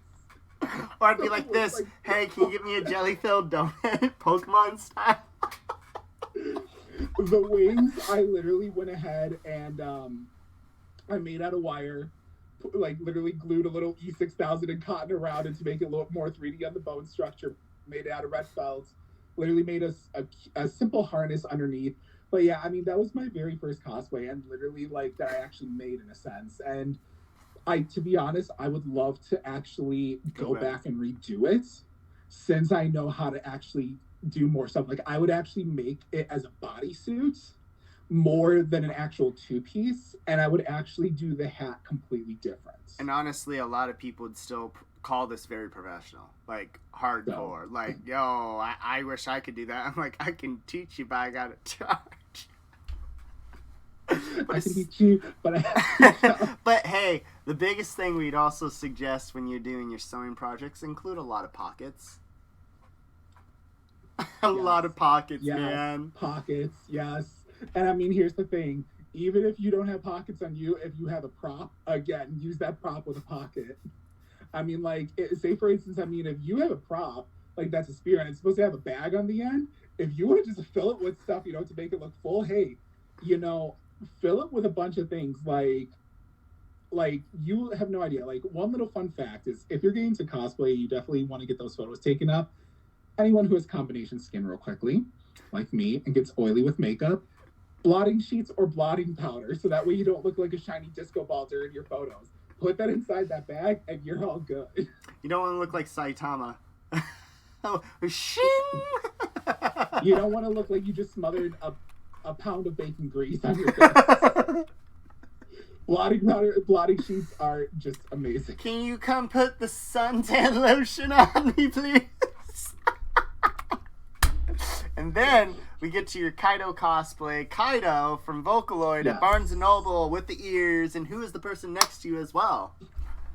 Or I'd be like this, like, hey, can you give me a jelly-filled donut? Pokemon style. The wings, I literally went ahead and I made out of wire, like literally glued a little E6000 and cotton around it to make it look more 3D on the bone structure, made it out of red felt, literally made a simple harness underneath. But yeah, I mean, that was my very first cosplay, and literally, like, that I actually made in a sense. And to be honest, I would love to actually go back and redo it, since I know how to actually do more stuff. Like, I would actually make it as a bodysuit more than an actual two-piece, and I would actually do the hat completely different. And honestly, a lot of people would still call this very professional, like hardcore. So, like, yo, I wish I could do that. I'm like, I can teach you, but I gotta charge. I can teach you, but but hey, the biggest thing we'd also suggest when you're doing your sewing projects, include a lot of pockets. A lot of pockets, yes, man. Pockets, yes. And I mean, here's the thing. Even if you don't have pockets on you, if you have a prop, again, use that prop with a pocket. I mean, like, say, for instance, I mean, if you have a prop, like, that's a spear, and it's supposed to have a bag on the end, if you want to just fill it with stuff, to make it look full, hey, fill it with a bunch of things. Like, you have no idea. Like, one little fun fact is, if you're getting to cosplay, you definitely want to get those photos taken up. Anyone who has combination skin real quickly, like me, and gets oily with makeup, blotting sheets or blotting powder, so that way you don't look like a shiny disco ball during your photos. Put that inside that bag, and you're all good. You don't want to look like Saitama. Oh, shing! You don't want to look like you just smothered a pound of bacon grease on your face. Blotting powder, blotting sheets are just amazing. Can you come put the suntan lotion on me, please? And then we get to your Kaito cosplay. Kaito from Vocaloid at Barnes & Noble with the ears. And who is the person next to you as well?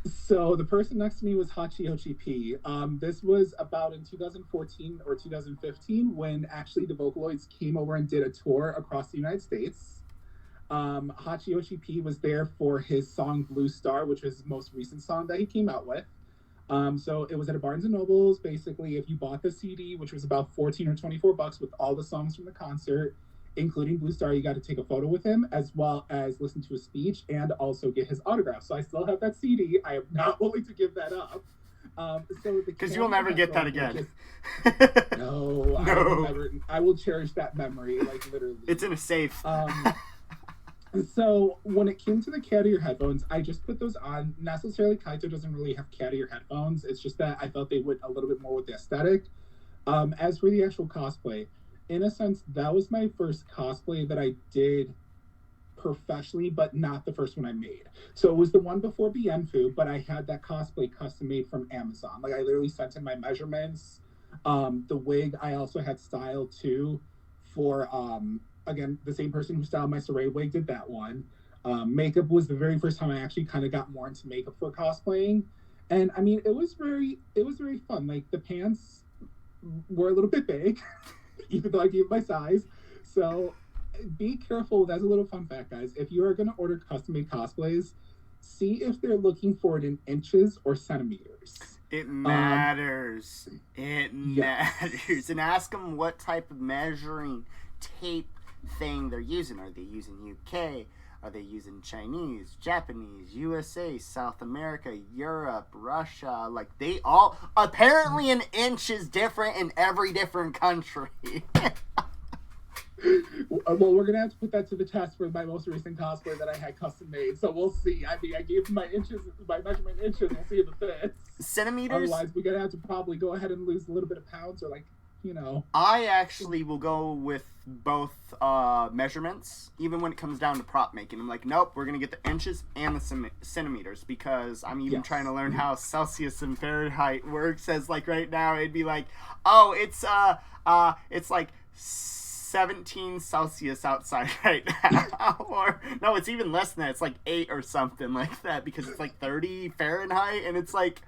So the person next to me was Hachiochi P. This was about in 2014 or 2015 when actually the Vocaloids came over and did a tour across the United States. Hachiochi P was there for his song Blue Star, which was his most recent song that he came out with. So it was at a Barnes & Noble's. Basically, if you bought the CD, which was about $14 or $24 with all the songs from the concert, including Blue Star, you got to take a photo with him, as well as listen to his speech and also get his autograph. So I still have that CD. I am not willing to give that up. Because you'll never get that again. No. I will cherish that memory, like, literally. It's in a safe. So when it came to the cat ear headphones, I just put those on. Necessarily, Kaito doesn't really have cat ear headphones. It's just that I felt they went a little bit more with the aesthetic. As for the actual cosplay, in a sense, that was my first cosplay that I did professionally, but not the first one I made. So it was the one before Bienfu, but I had that cosplay custom made from Amazon. Like I literally sent in my measurements. The wig I also had styled too for again the same person who styled my Saray wig did that one. Makeup was the very first time I actually kind of got more into makeup for cosplaying, and I mean it was very fun. Like the pants were a little bit big, even though I gave my size. So be careful. That's a little fun fact, guys. If you are going to order custom made cosplays, see if they're looking for it in inches or centimeters. It matters. It Yes. matters. And ask them what type of measuring tape thing they're using. Are they using UK? Are they using Chinese, Japanese, USA, South America, Europe, Russia? Like, they all... Apparently an inch is different in every different country. Well, we're gonna have to put that to the test for my most recent cosplay that I had custom made. So we'll see. I mean, I gave my measurement inches. We'll see if it fits. Centimeters? Otherwise, we're gonna have to probably go ahead and lose a little bit of pounds, or like, you know. I actually will go with both measurements, even when it comes down to prop making. I'm like, nope, we're gonna get the inches and the centimeters, because I'm even trying to learn how Celsius and Fahrenheit works. As like right now, it'd be like, oh, it's like 17 Celsius outside right now. Or no, it's even less than that. It's like 8 or something like that, because it's like 30 Fahrenheit, and it's like...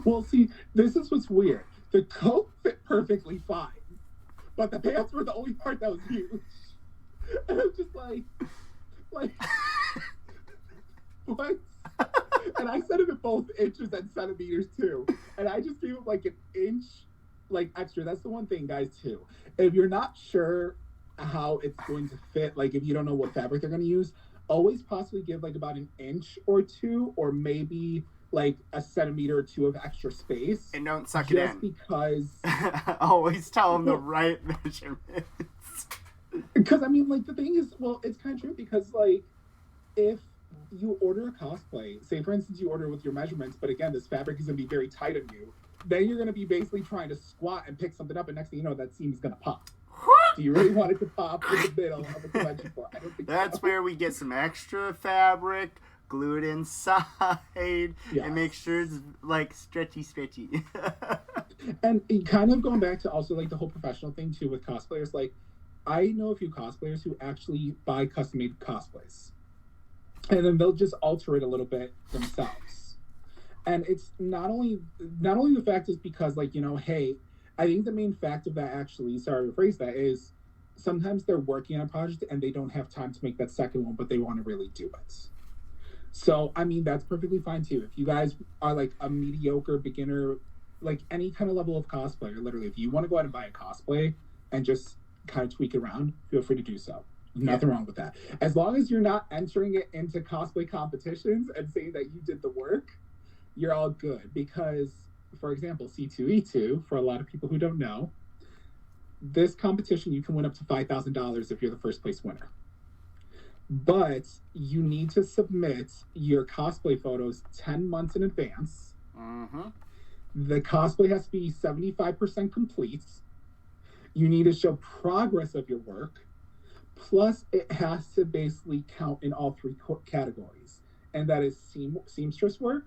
Well, see, this is what's weird. The coat fit perfectly fine, but the pants were the only part that was huge. And I'm just like, what? And I said it in both inches and centimeters too. And I just gave it like an inch, like extra. That's the one thing, guys, too. If you're not sure how it's going to fit, like if you don't know what fabric they're going to use, always possibly give like about an inch or two, or maybe like a centimeter or two of extra space. And don't suck it in. Just because... Always tell them the right measurements. Because, I mean, like, the thing is, well, it's kind of true, because, like, if you order a cosplay, say, for instance, you order with your measurements, but again, this fabric is going to be very tight on you, then you're going to be basically trying to squat and pick something up, and next thing you know, that seam is going to pop. Do you really want it to pop in the middle of a convention floor? I don't think That's so. where we get some extra fabric, glue it inside, and make sure it's, like, stretchy. And kind of going back to also, like, the whole professional thing, too, with cosplayers, like, I know a few cosplayers who actually buy custom-made cosplays. And then they'll just alter it a little bit themselves. And it's not only the fact is because, like, you know, hey, I think the main fact of that actually, sorry to rephrase that, is sometimes they're working on a project and they don't have time to make that second one, but they want to really do it. So, I mean, that's perfectly fine, too. If you guys are, like, a mediocre beginner, like, any kind of level of cosplayer, literally, if you want to go out and buy a cosplay and just kind of tweak it around, feel free to do so. Nothing wrong with that. As long as you're not entering it into cosplay competitions and saying that you did the work, you're all good. Because, for example, C2E2, for a lot of people who don't know, this competition, you can win up to $5,000 if you're the first place winner. But you need to submit your cosplay photos 10 months in advance. Mm-hmm. The cosplay has to be 75% complete. You need to show progress of your work. Plus, it has to basically count in all three categories. And that is seamstress work,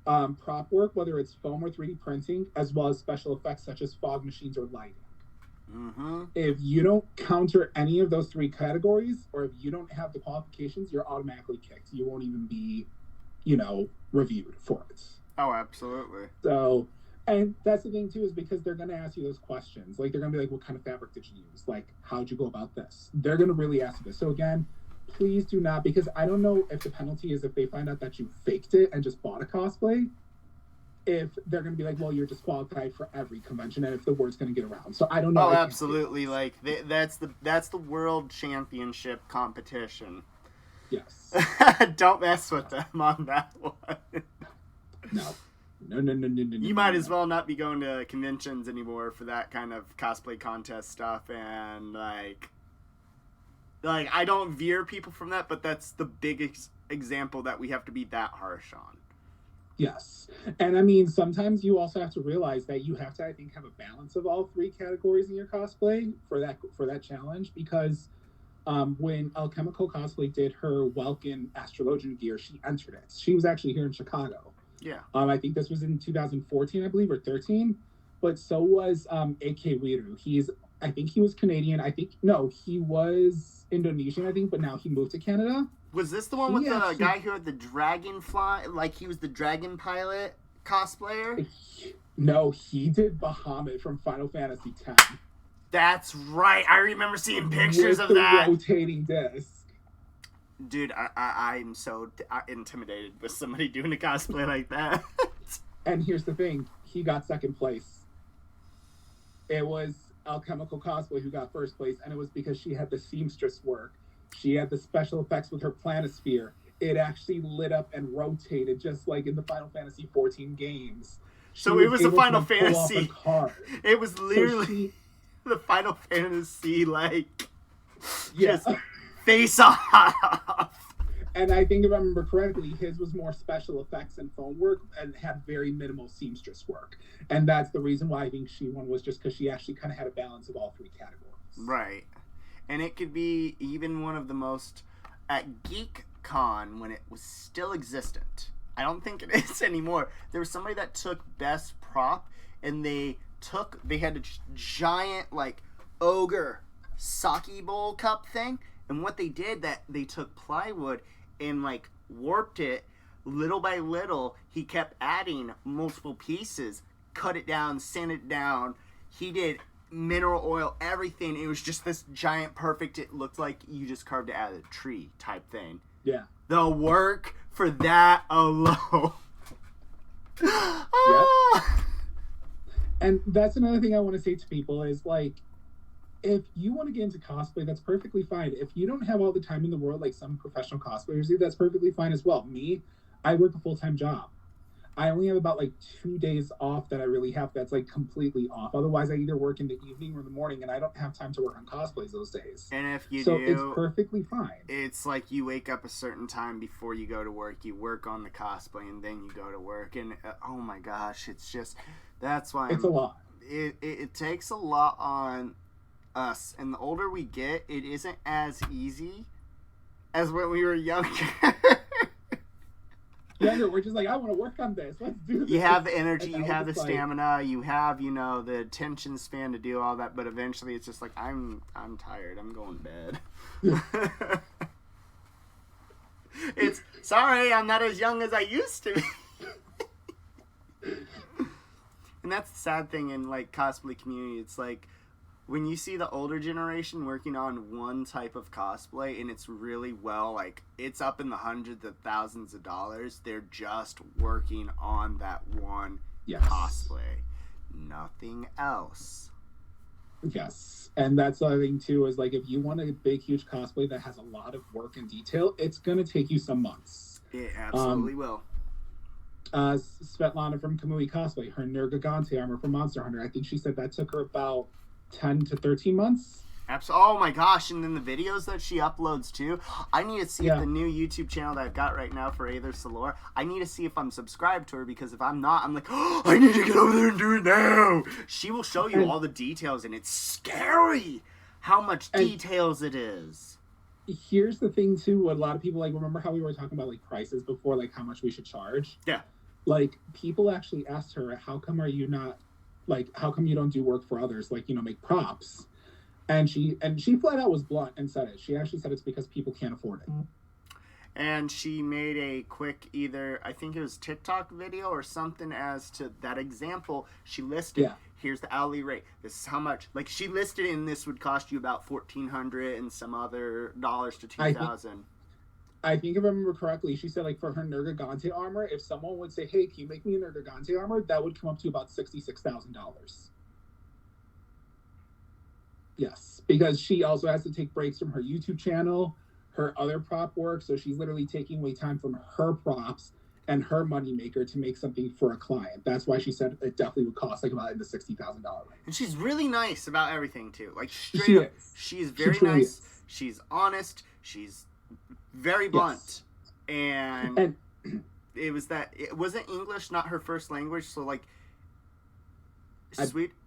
prop work, whether it's foam or 3D printing, as well as special effects such as fog machines or lighting. Mm-hmm. If you don't counter any of those three categories, or if you don't have the qualifications, you're automatically kicked. You won't even be, you know, reviewed for it. Oh, absolutely. So, and that's the thing too, is because they're going to ask you those questions. Like, they're going to be like, what kind of fabric did you use? Like, how'd you go about this? They're going to really ask you this. So again, please do not, because I don't know if the penalty is if they find out that you faked it and just bought a cosplay, if they're going to be like, well, you're disqualified for every convention, and if the word's going to get around. So I don't know. Oh, absolutely. Like, that's the world championship competition. Yes. Don't mess with them on that one. No. You might as well not be going to conventions anymore for that kind of cosplay contest stuff, and, like, Like, I don't veer people from that, but that's the biggest example that we have to be that harsh on. Yes. And I mean, sometimes you also have to realize that you have to, I think, have a balance of all three categories in your cosplay for that challenge, because when Alchemical Cosplay did her Welkin Astrologian gear, she entered it. She was actually here in Chicago. Yeah. I think this was in 2014, I believe, or 13. But so was A.K. Wiru. I think he was Canadian. He was Indonesian, I think, but now he moved to Canada. Was this the one with the guy who had the dragonfly, like he was the dragon pilot cosplayer? No, he did Bahamut from Final Fantasy X. That's right. I remember seeing pictures of that. Rotating disc. Dude, I'm so intimidated with somebody doing a cosplay like that. And here's the thing. He got second place. It was Alchemical Cosplay who got first place, and it was because she had the seamstress work. She had the special effects with her planisphere. It actually lit up and rotated just like in the Final Fantasy 14 games. So it was a Final Fantasy. It was literally the Final Fantasy, like, just face off. And I think if I remember correctly, his was more special effects and foam work and had very minimal seamstress work. And that's the reason why I think she won, was just because she actually kind of had a balance of all three categories. Right. And it could be even one of the most, at GeekCon, when it was still existent, I don't think it is anymore, there was somebody that took best prop, and they had a giant, like, ogre sake bowl cup thing, and what they did, that they took plywood and, like, warped it little by little. He kept adding multiple pieces, cut it down, sand it down. He did mineral oil, everything. It was just this giant perfect, it looked like you just carved it out of a tree type thing. Yeah. The work for that alone. Yep. And that's another thing I want to say to people is, like, if you want to get into cosplay, that's perfectly fine. If you don't have all the time in the world like some professional cosplayers do, that's perfectly fine as well. Me, I work a full-time job. I only have about like 2 days off that I really have that's like completely off. Otherwise, I either work in the evening or the morning, and I don't have time to work on cosplays those days. And if you do, it's perfectly fine. It's like you wake up a certain time before you go to work. You work on the cosplay, and then you go to work. And oh my gosh, it's just, that's why it's a lot. It takes a lot on us, and the older we get, it isn't as easy as when we were younger. We're just like, I want to work on this. Let's do this. You have the energy, you have the stamina, you have, the attention span to do all that, but eventually it's just like, I'm tired, I'm going to bed. It's, sorry, I'm not as young as I used to be. And that's the sad thing in, like, cosplay community. It's like, when you see the older generation working on one type of cosplay and it's really well, like, it's up in the hundreds of thousands of dollars, they're just working on that one cosplay. Nothing else. Yes. And that's the other thing, too, is, like, if you want a big, huge cosplay that has a lot of work and detail, it's going to take you some months. It absolutely will. Svetlana from Kamui Cosplay, her Nergigante armor from Monster Hunter, I think she said that took her about 10 to 13 months. Oh my gosh, and then the videos that she uploads too. I need to see if the new YouTube channel that I've got right now for AetherSalora, I need to see if I'm subscribed to her, because if I'm not, I'm like, oh, I need to get over there and do it now. She will show you all the details, and it's scary how much details it is. Here's the thing too, what a lot of people, like, remember how we were talking about, like, prices before, like, how much we should charge? Yeah. Like, people actually asked her, how come you don't do work for others, like, make props? And she flat out was blunt and said it. She actually said it's because people can't afford it. And she made a quick, either, I think it was TikTok video or something as to that example. She listed, here's the hourly rate. This is how much. Like, she listed it, and this would cost you about $1,400 and some other dollars to $2,000. I think if I remember correctly, she said, like, for her Nergigante armor, if someone would say, hey, can you make me a Nergigante armor, that would come up to about $66,000. Yes, because she also has to take breaks from her YouTube channel, her other prop work, so she's literally taking away time from her props and her moneymaker to make something for a client. That's why she said it definitely would cost, like, about in the $60,000 range. And she's really nice about everything, too. Like, straight up, she's very nice. She's honest. She's very blunt. And it wasn't English not her first language, so like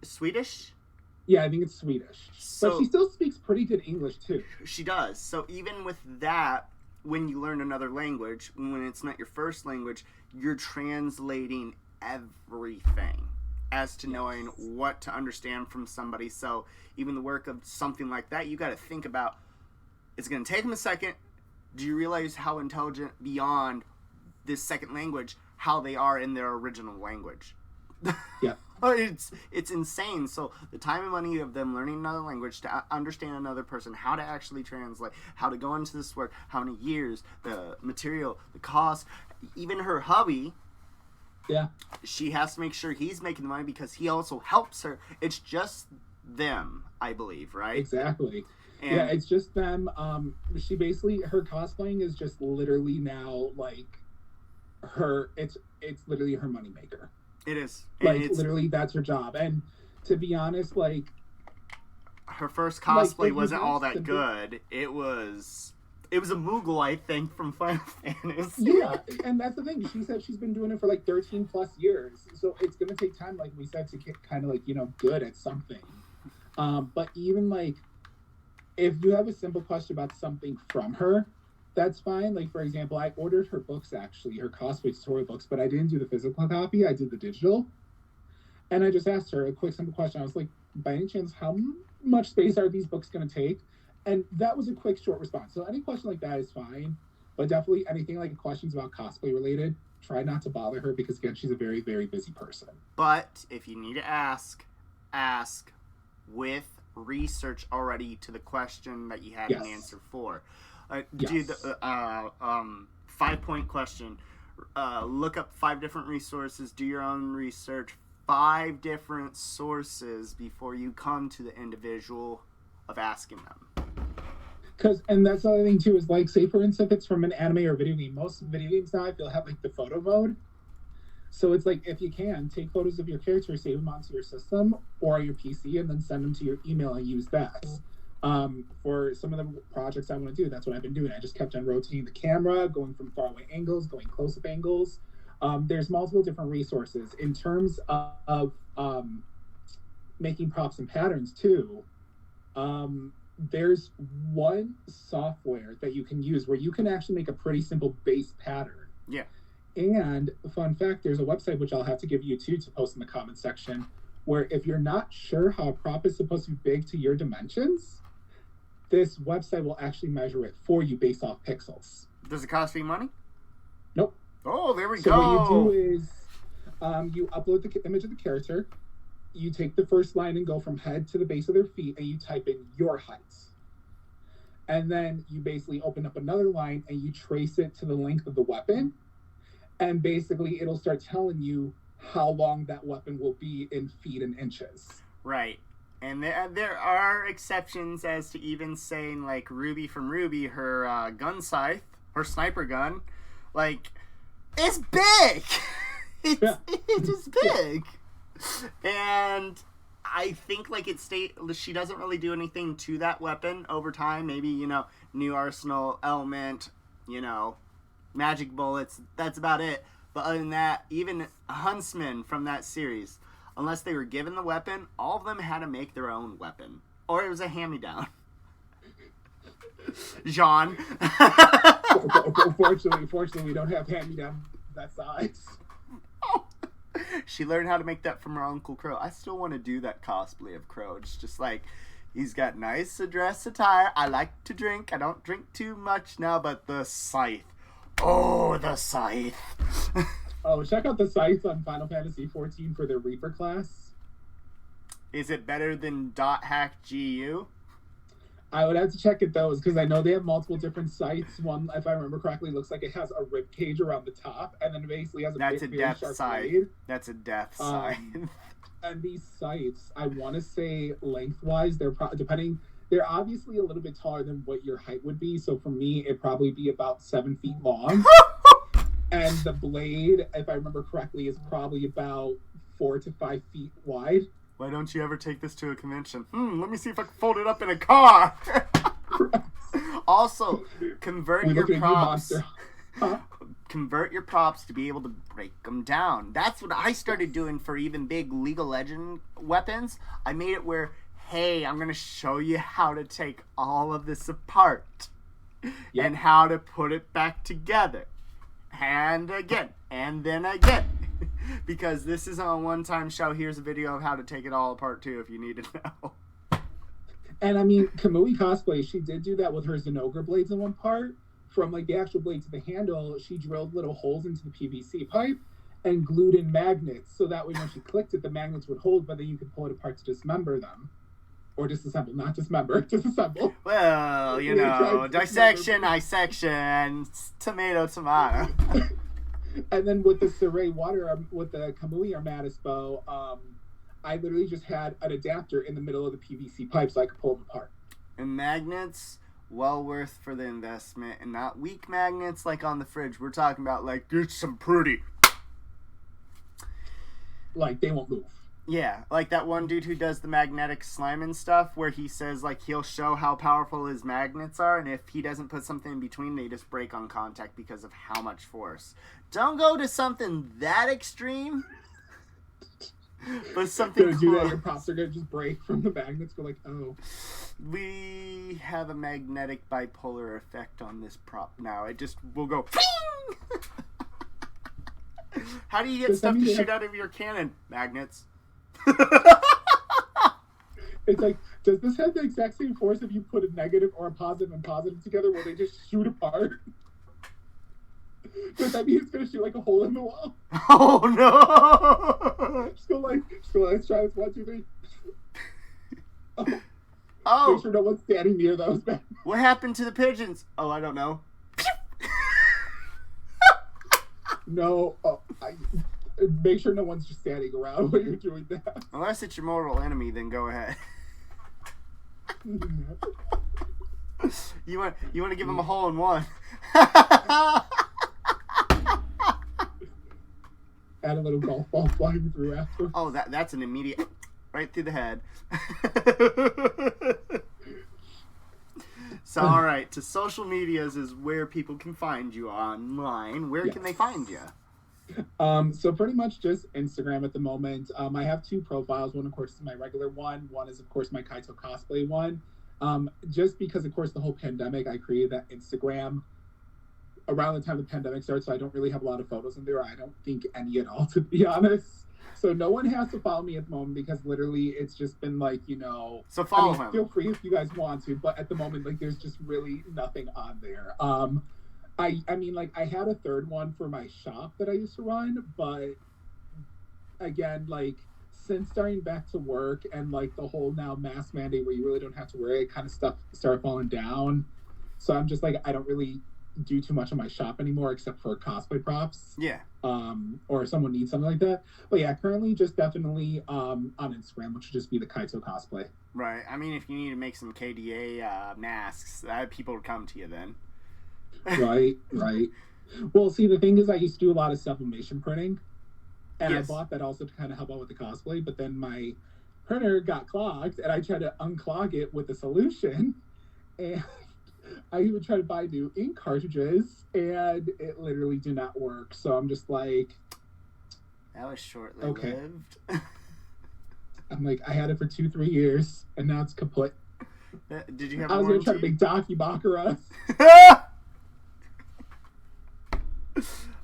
Swedish? Yeah, I think it's Swedish. So, but she still speaks pretty good English too. She does. So even with that, when you learn another language, when it's not your first language, you're translating everything as to knowing what to understand from somebody. So even the work of something like that, you got to think about, it's going to take them a second. Do you realize how intelligent beyond this second language, how they are in their original language? Yeah. It's insane. So the time and money of them learning another language to understand another person, how to actually translate, how to go into this work, how many years, the material, the cost, even her hubby. Yeah. She has to make sure he's making the money because he also helps her. It's just them, I believe, right? Exactly. And yeah, it's just them. She basically, her cosplaying is just literally now like it's literally her moneymaker. It is. Like, literally, that's her job. And to be honest, like... her first cosplay wasn't all that good. It was a Moogle, I think, from Final Fantasy. Yeah, and that's the thing. She said she's been doing it for, like, 13 plus years. So it's going to take time, like we said, to get kind of, like, good at something. But even, like, if you have a simple question about something from her, that's fine. Like, for example, I ordered her books, actually, her cosplay tutorial books, but I didn't do the physical copy. I did the digital. And I just asked her a quick, simple question. I was like, by any chance, how much space are these books going to take? And that was a quick, short response. So any question like that is fine. But definitely anything like questions about cosplay related, try not to bother her because, again, she's a very, very busy person. But if you need to ask with research already to the question that you had an answer for. Do the 5-point question. Look up 5 different resources. Do your own research. 5 different sources before you come to the individual of asking them. And that's the other thing too is like, say for instance, if it's from an anime or video game. Most video games now I feel have like the photo mode. So it's like, if you can, take photos of your character, save them onto your system or your PC, and then send them to your email and use that. For some of the projects I want to do, that's what I've been doing. I just kept on rotating the camera, going from faraway angles, going close-up angles. There's multiple different resources. In terms of making props and patterns too, there's one software that you can use where you can actually make a pretty simple base pattern. Yeah. And fun fact, there's a website which I'll have to give you to post in the comment section, where if you're not sure how a prop is supposed to be big to your dimensions, this website will actually measure it for you based off pixels. Does it cost any money? Nope. Oh, there we go. So what you do is you upload the image of the character, you take the first line and go from head to the base of their feet, and you type in your height. And then you basically open up another line and you trace it to the length of the weapon, and basically it'll start telling you how long that weapon will be in feet and inches. Right. And there are exceptions as to even saying, like, Ruby from Ruby, her gun scythe, her sniper gun, like, it's big! It's just big! And I think, like, she doesn't really do anything to that weapon over time. Maybe, new arsenal element, magic bullets, that's about it. But other than that, even a huntsman from that series, unless they were given the weapon, all of them had to make their own weapon. Or it was a hand-me-down. Jean. Fortunately, we don't have hand-me-down that size. Oh. She learned how to make that from her Uncle Crow. I still want to do that cosplay of Crow. It's just like, he's got nice dress attire. I like to drink. I don't drink too much now, but the scythe. Oh, the scythe. Oh, check out the scythe on Final Fantasy XIV for the Reaper class. Is it better than .hack GU? I would have to check it those because I know they have multiple different scythes. One, if I remember correctly, looks like it has a rib cage around the top, and then it basically has a death scythe. Blade. That's a death scythe. And these scythes, I want to say lengthwise, they're they're obviously a little bit taller than what your height would be. So for me, it'd probably be about 7 feet long. And the blade, if I remember correctly, is probably about 4 to 5 feet wide. Why don't you ever take this to a convention? Let me see if I can fold it up in a car. Also, convert We your look at you, props. monster. Huh? Convert your props to be able to break them down. That's what I started doing for even big League of Legends weapons. I made it where, hey, I'm going to show you how to take all of this apart and how to put it back together. And again, and then again. Because this is a one-time show. Here's a video of how to take it all apart, too, if you need to know. And I mean, Kamui Cosplay, she did do that with her Zenogre blades in one part. From like the actual blade to the handle, she drilled little holes into the PVC pipe and glued in magnets, so that way when she clicked it, the magnets would hold, but then you could pull it apart to dismember them. Or disassemble, not dismember, disassemble. Well, you know, dissection, tomato. And then with the Saray water, with the Kamui Armatis bow, I literally just had an adapter in the middle of the PVC pipe so I could pull them apart. And magnets, well worth for the investment, and not weak magnets like on the fridge. We're talking about like, get some pretty. Like, they won't move. Yeah, like that one dude who does the magnetic slime and stuff, where he says like he'll show how powerful his magnets are, and if he doesn't put something in between, they just break on contact because of how much force. Don't go to something that extreme, but something close. Do that, your props are gonna just break from the magnets. Go like, oh. We have a magnetic bipolar effect on this prop now. It just will go. How do you get stuff to shoot out of your cannon? Magnets. It's like, does this have the exact same force if you put a negative or a positive and positive together? Will they just shoot apart? Does that mean it's gonna shoot like a hole in the wall? Oh no! Just go like, let's try this. 1, 2, 3. Oh. Make sure no one's standing near those. What happened to the pigeons? Oh, I don't know. No. Make sure no one's just standing around when you're doing that. Unless it's your mortal enemy, then go ahead. You want to give him a hole in one. Add a little golf ball flying through after. Oh, that's an immediate right through the head. So, all right, to social medias is where people can find you online. Where can they find you? So pretty much just Instagram at the moment. I have 2 profiles. One, of course, is my regular one. One is, of course, my Kaito Cosplay one. Just because, of course, the whole pandemic, I created that Instagram around the time the pandemic started, so I don't really have a lot of photos in there. I don't think any at all, to be honest. So no one has to follow me at the moment because literally it's just been like, you know. So follow him. Feel free if you guys want to, but at the moment, like, there's just really nothing on there. I mean, like, I had a third one for my shop that I used to run, but again, like, since starting back to work and like the whole now mask mandate where you really don't have to wear it, kind of stuff started falling down. So I'm just like, I don't really do too much on my shop anymore except for cosplay props. Yeah. Or if someone needs something like that. But yeah, currently just definitely on Instagram, which would just be the Kaito Cosplay. Right. I mean, if you need to make some KDA masks, people would come to you then. Right. Well, see, the thing is, I used to do a lot of sublimation printing, and yes. I bought that also to kind of help out with the cosplay. But then my printer got clogged, and I tried to unclog it with a solution, and I even tried to buy new ink cartridges, and it literally did not work. So I'm just like, that was shortly lived. I'm like, I had it for 2-3 years, and now it's kaput. Did you have? I was going to try to make Dakimakura.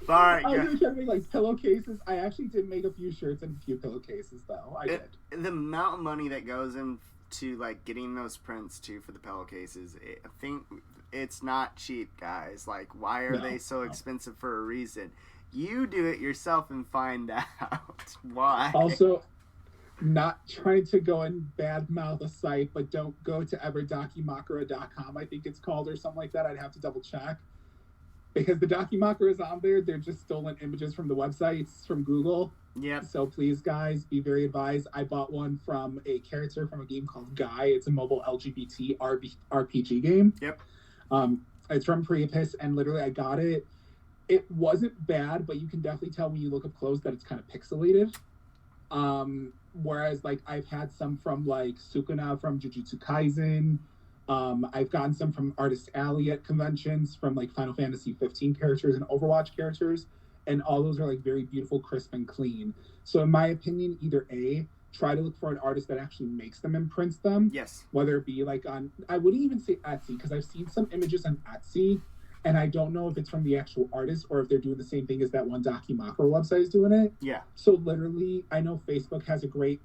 All right, I was going to try to make like pillowcases. I actually did make a few shirts and a few pillowcases, though. I did. The amount of money that goes into like getting those prints too for the pillowcases, I think it's not cheap, guys. Like, why are they so expensive for a reason? You do it yourself and find out why. Also, not trying to go and badmouth a site, but don't go to everdakimakura.com, I think it's called, or something like that. I'd have to double check. Because the Dakimakura is on there, they're just stolen images from the websites, from Google. Yep. So please, guys, be very advised. I bought one from a character from a game called Guy. It's a mobile LGBT RPG game. Yep. It's from Priapus, and literally I got it. It wasn't bad, but you can definitely tell when you look up close that it's kind of pixelated. Whereas, like, I've had some from, like, Sukuna from Jujutsu Kaisen, I've gotten some from Artist Alley at conventions, from like Final Fantasy 15 characters and Overwatch characters, and all those are like very beautiful, crisp, and clean. So in my opinion, either A, try to look for an artist that actually makes them and prints them. Yes. Whether it be like on, I wouldn't even say Etsy, because I've seen some images on Etsy, and I don't know if it's from the actual artist or if they're doing the same thing as that one Dakimakura website is doing it. Yeah. So literally, I know Facebook has a great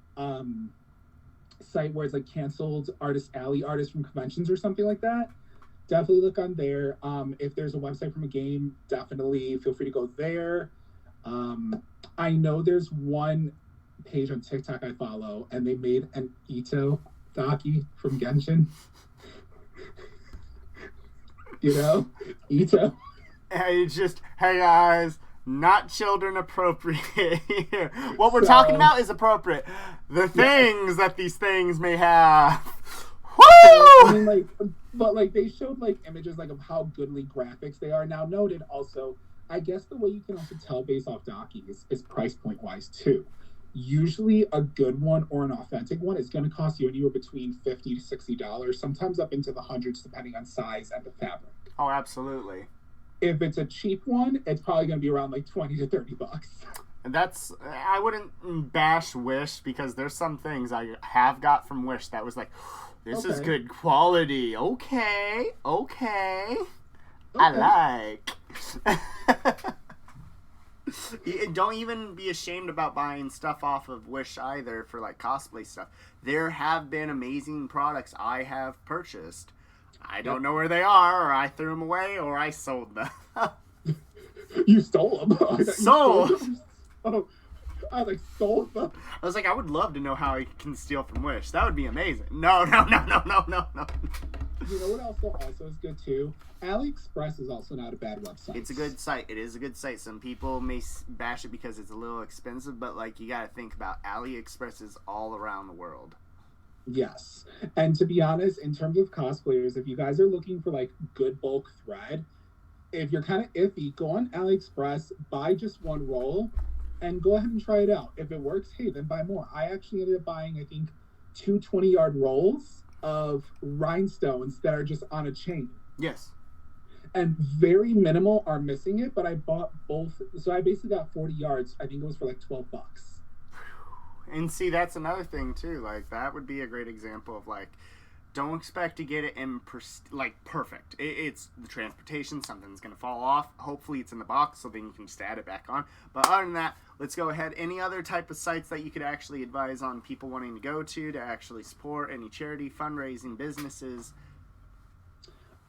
site where it's like canceled Artist Alley artists from conventions or something like that. Definitely look on there. If there's a website from a game, definitely feel free to go there. I know there's one page on TikTok I follow, and they made an Ito Daki from Genshin. You know, Ito. Hey, just, hey guys, not children appropriate here. What we're talking about is appropriate. The things that these things may have. Woo! I mean, like, but like they showed like images like of how goodly graphics they are. Now noted also, I guess the way you can also tell based off Dakis is price point wise too. Usually a good one or an authentic one is going to cost you anywhere between $50 to $60, sometimes up into the hundreds depending on size and the fabric. Oh, absolutely. If it's a cheap one, it's probably going to be around like $20 to $30. And that's, I wouldn't bash Wish, because there's some things I have got from Wish that was like, this is good quality. Okay. I like. Don't even be ashamed about buying stuff off of Wish either for like cosplay stuff. There have been amazing products I have purchased. I don't know where they are, or I threw them away, or I sold them. You stole them? Sold? Oh, I like stole them. I was like, I would love to know how I can steal from Wish. That would be amazing. No. You know what also is good too? AliExpress is also not a bad website. It's a good site. It is a good site. Some people may bash it because it's a little expensive, but like you got to think about AliExpress is all around the world. Yes. And to be honest, in terms of cosplayers, if you guys are looking for like good bulk thread, if you're kind of iffy, go on AliExpress, buy just one roll, and go ahead and try it out. If it works, hey, then buy more. I actually ended up buying, I think, 2 20-yard rolls of rhinestones that are just on a chain. Yes. And very minimal are missing it, but I bought both. So I basically got 40 yards. I think it was for like $12. And see, that's another thing too. Like that would be a great example of like, don't expect to get it in perfect. It's the transportation. Something's gonna fall off. Hopefully, it's in the box, so then you can just add it back on. But other than that, let's go ahead. Any other type of sites that you could actually advise on people wanting to go to actually support any charity, fundraising, businesses?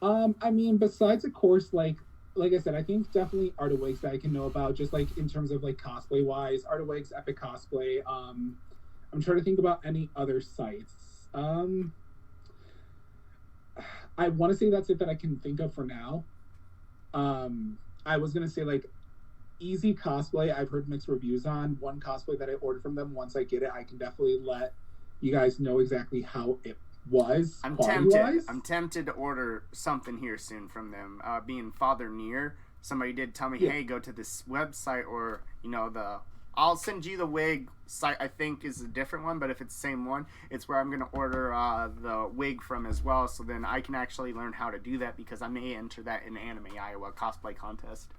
I mean, besides, of course, like I said, I think definitely Ardia Wigs that I can know about, just like in terms of like cosplay wise, Ardia Wigs, Epic Cosplay. I'm trying to think about any other sites. I want to say that's it that I can think of for now. I was gonna say like Easy Cosplay. I've heard mixed reviews on one cosplay that I ordered from them. Once I get it, I can definitely let you guys know exactly how it was. I'm tempted to order something here soon from them. Being Father Near, somebody did tell me, hey, go to this website, or I'll send you the wig site. I think is a different one, but if it's the same one, it's where I'm gonna order the wig from as well. So then I can actually learn how to do that, because I may enter that in Anime Iowa cosplay contest.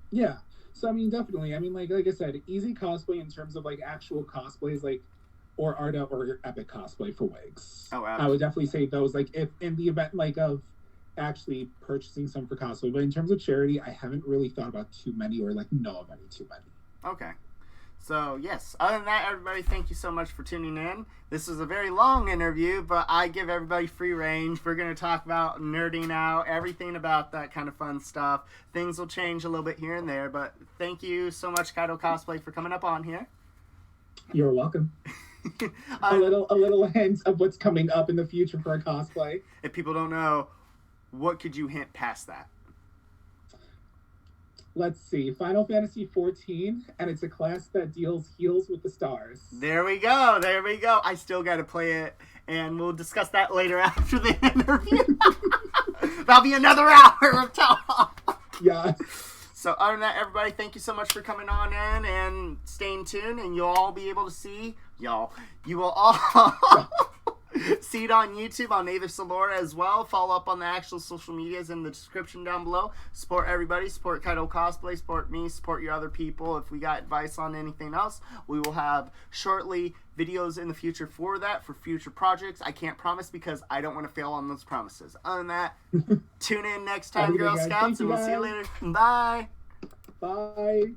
Yeah. So I mean, definitely. I mean, like I said, Easy Cosplay in terms of like actual cosplays, like. Or Arda or Epic Cosplay for wigs. Oh, absolutely. I would definitely say those, like, if in the event, like, of actually purchasing some for cosplay. But in terms of charity, I haven't really thought about too many, or, like, know of any too many. Okay. So, yes. Other than that, everybody, thank you so much for tuning in. This was a very long interview, but I give everybody free range. We're going to talk about nerding out, everything about that kind of fun stuff. Things will change a little bit here and there, but thank you so much, Kaito Cosplay, for coming up on here. You're welcome. A little hint of what's coming up in the future for a cosplay. If people don't know, what could you hint past that? Let's see. Final Fantasy 14, and it's a class that deals heals with the stars. There we go. I still got to play it, and we'll discuss that later after the interview. That'll be another hour of talk. Yes. So other than that, everybody, thank you so much for coming on in and staying tuned, and you'll all be able to see, you will all See it on YouTube on AetherSalora as well. Follow up on the actual social medias in the description down below. Support everybody. Support Kaito Cosplay. Support me. Support your other people. If we got advice on anything else, we will have shortly videos in the future for that, for future projects. I can't promise because I don't want to fail on those promises. Other than that, tune in next time, Girl Scouts, and we'll see you later. Bye. Bye.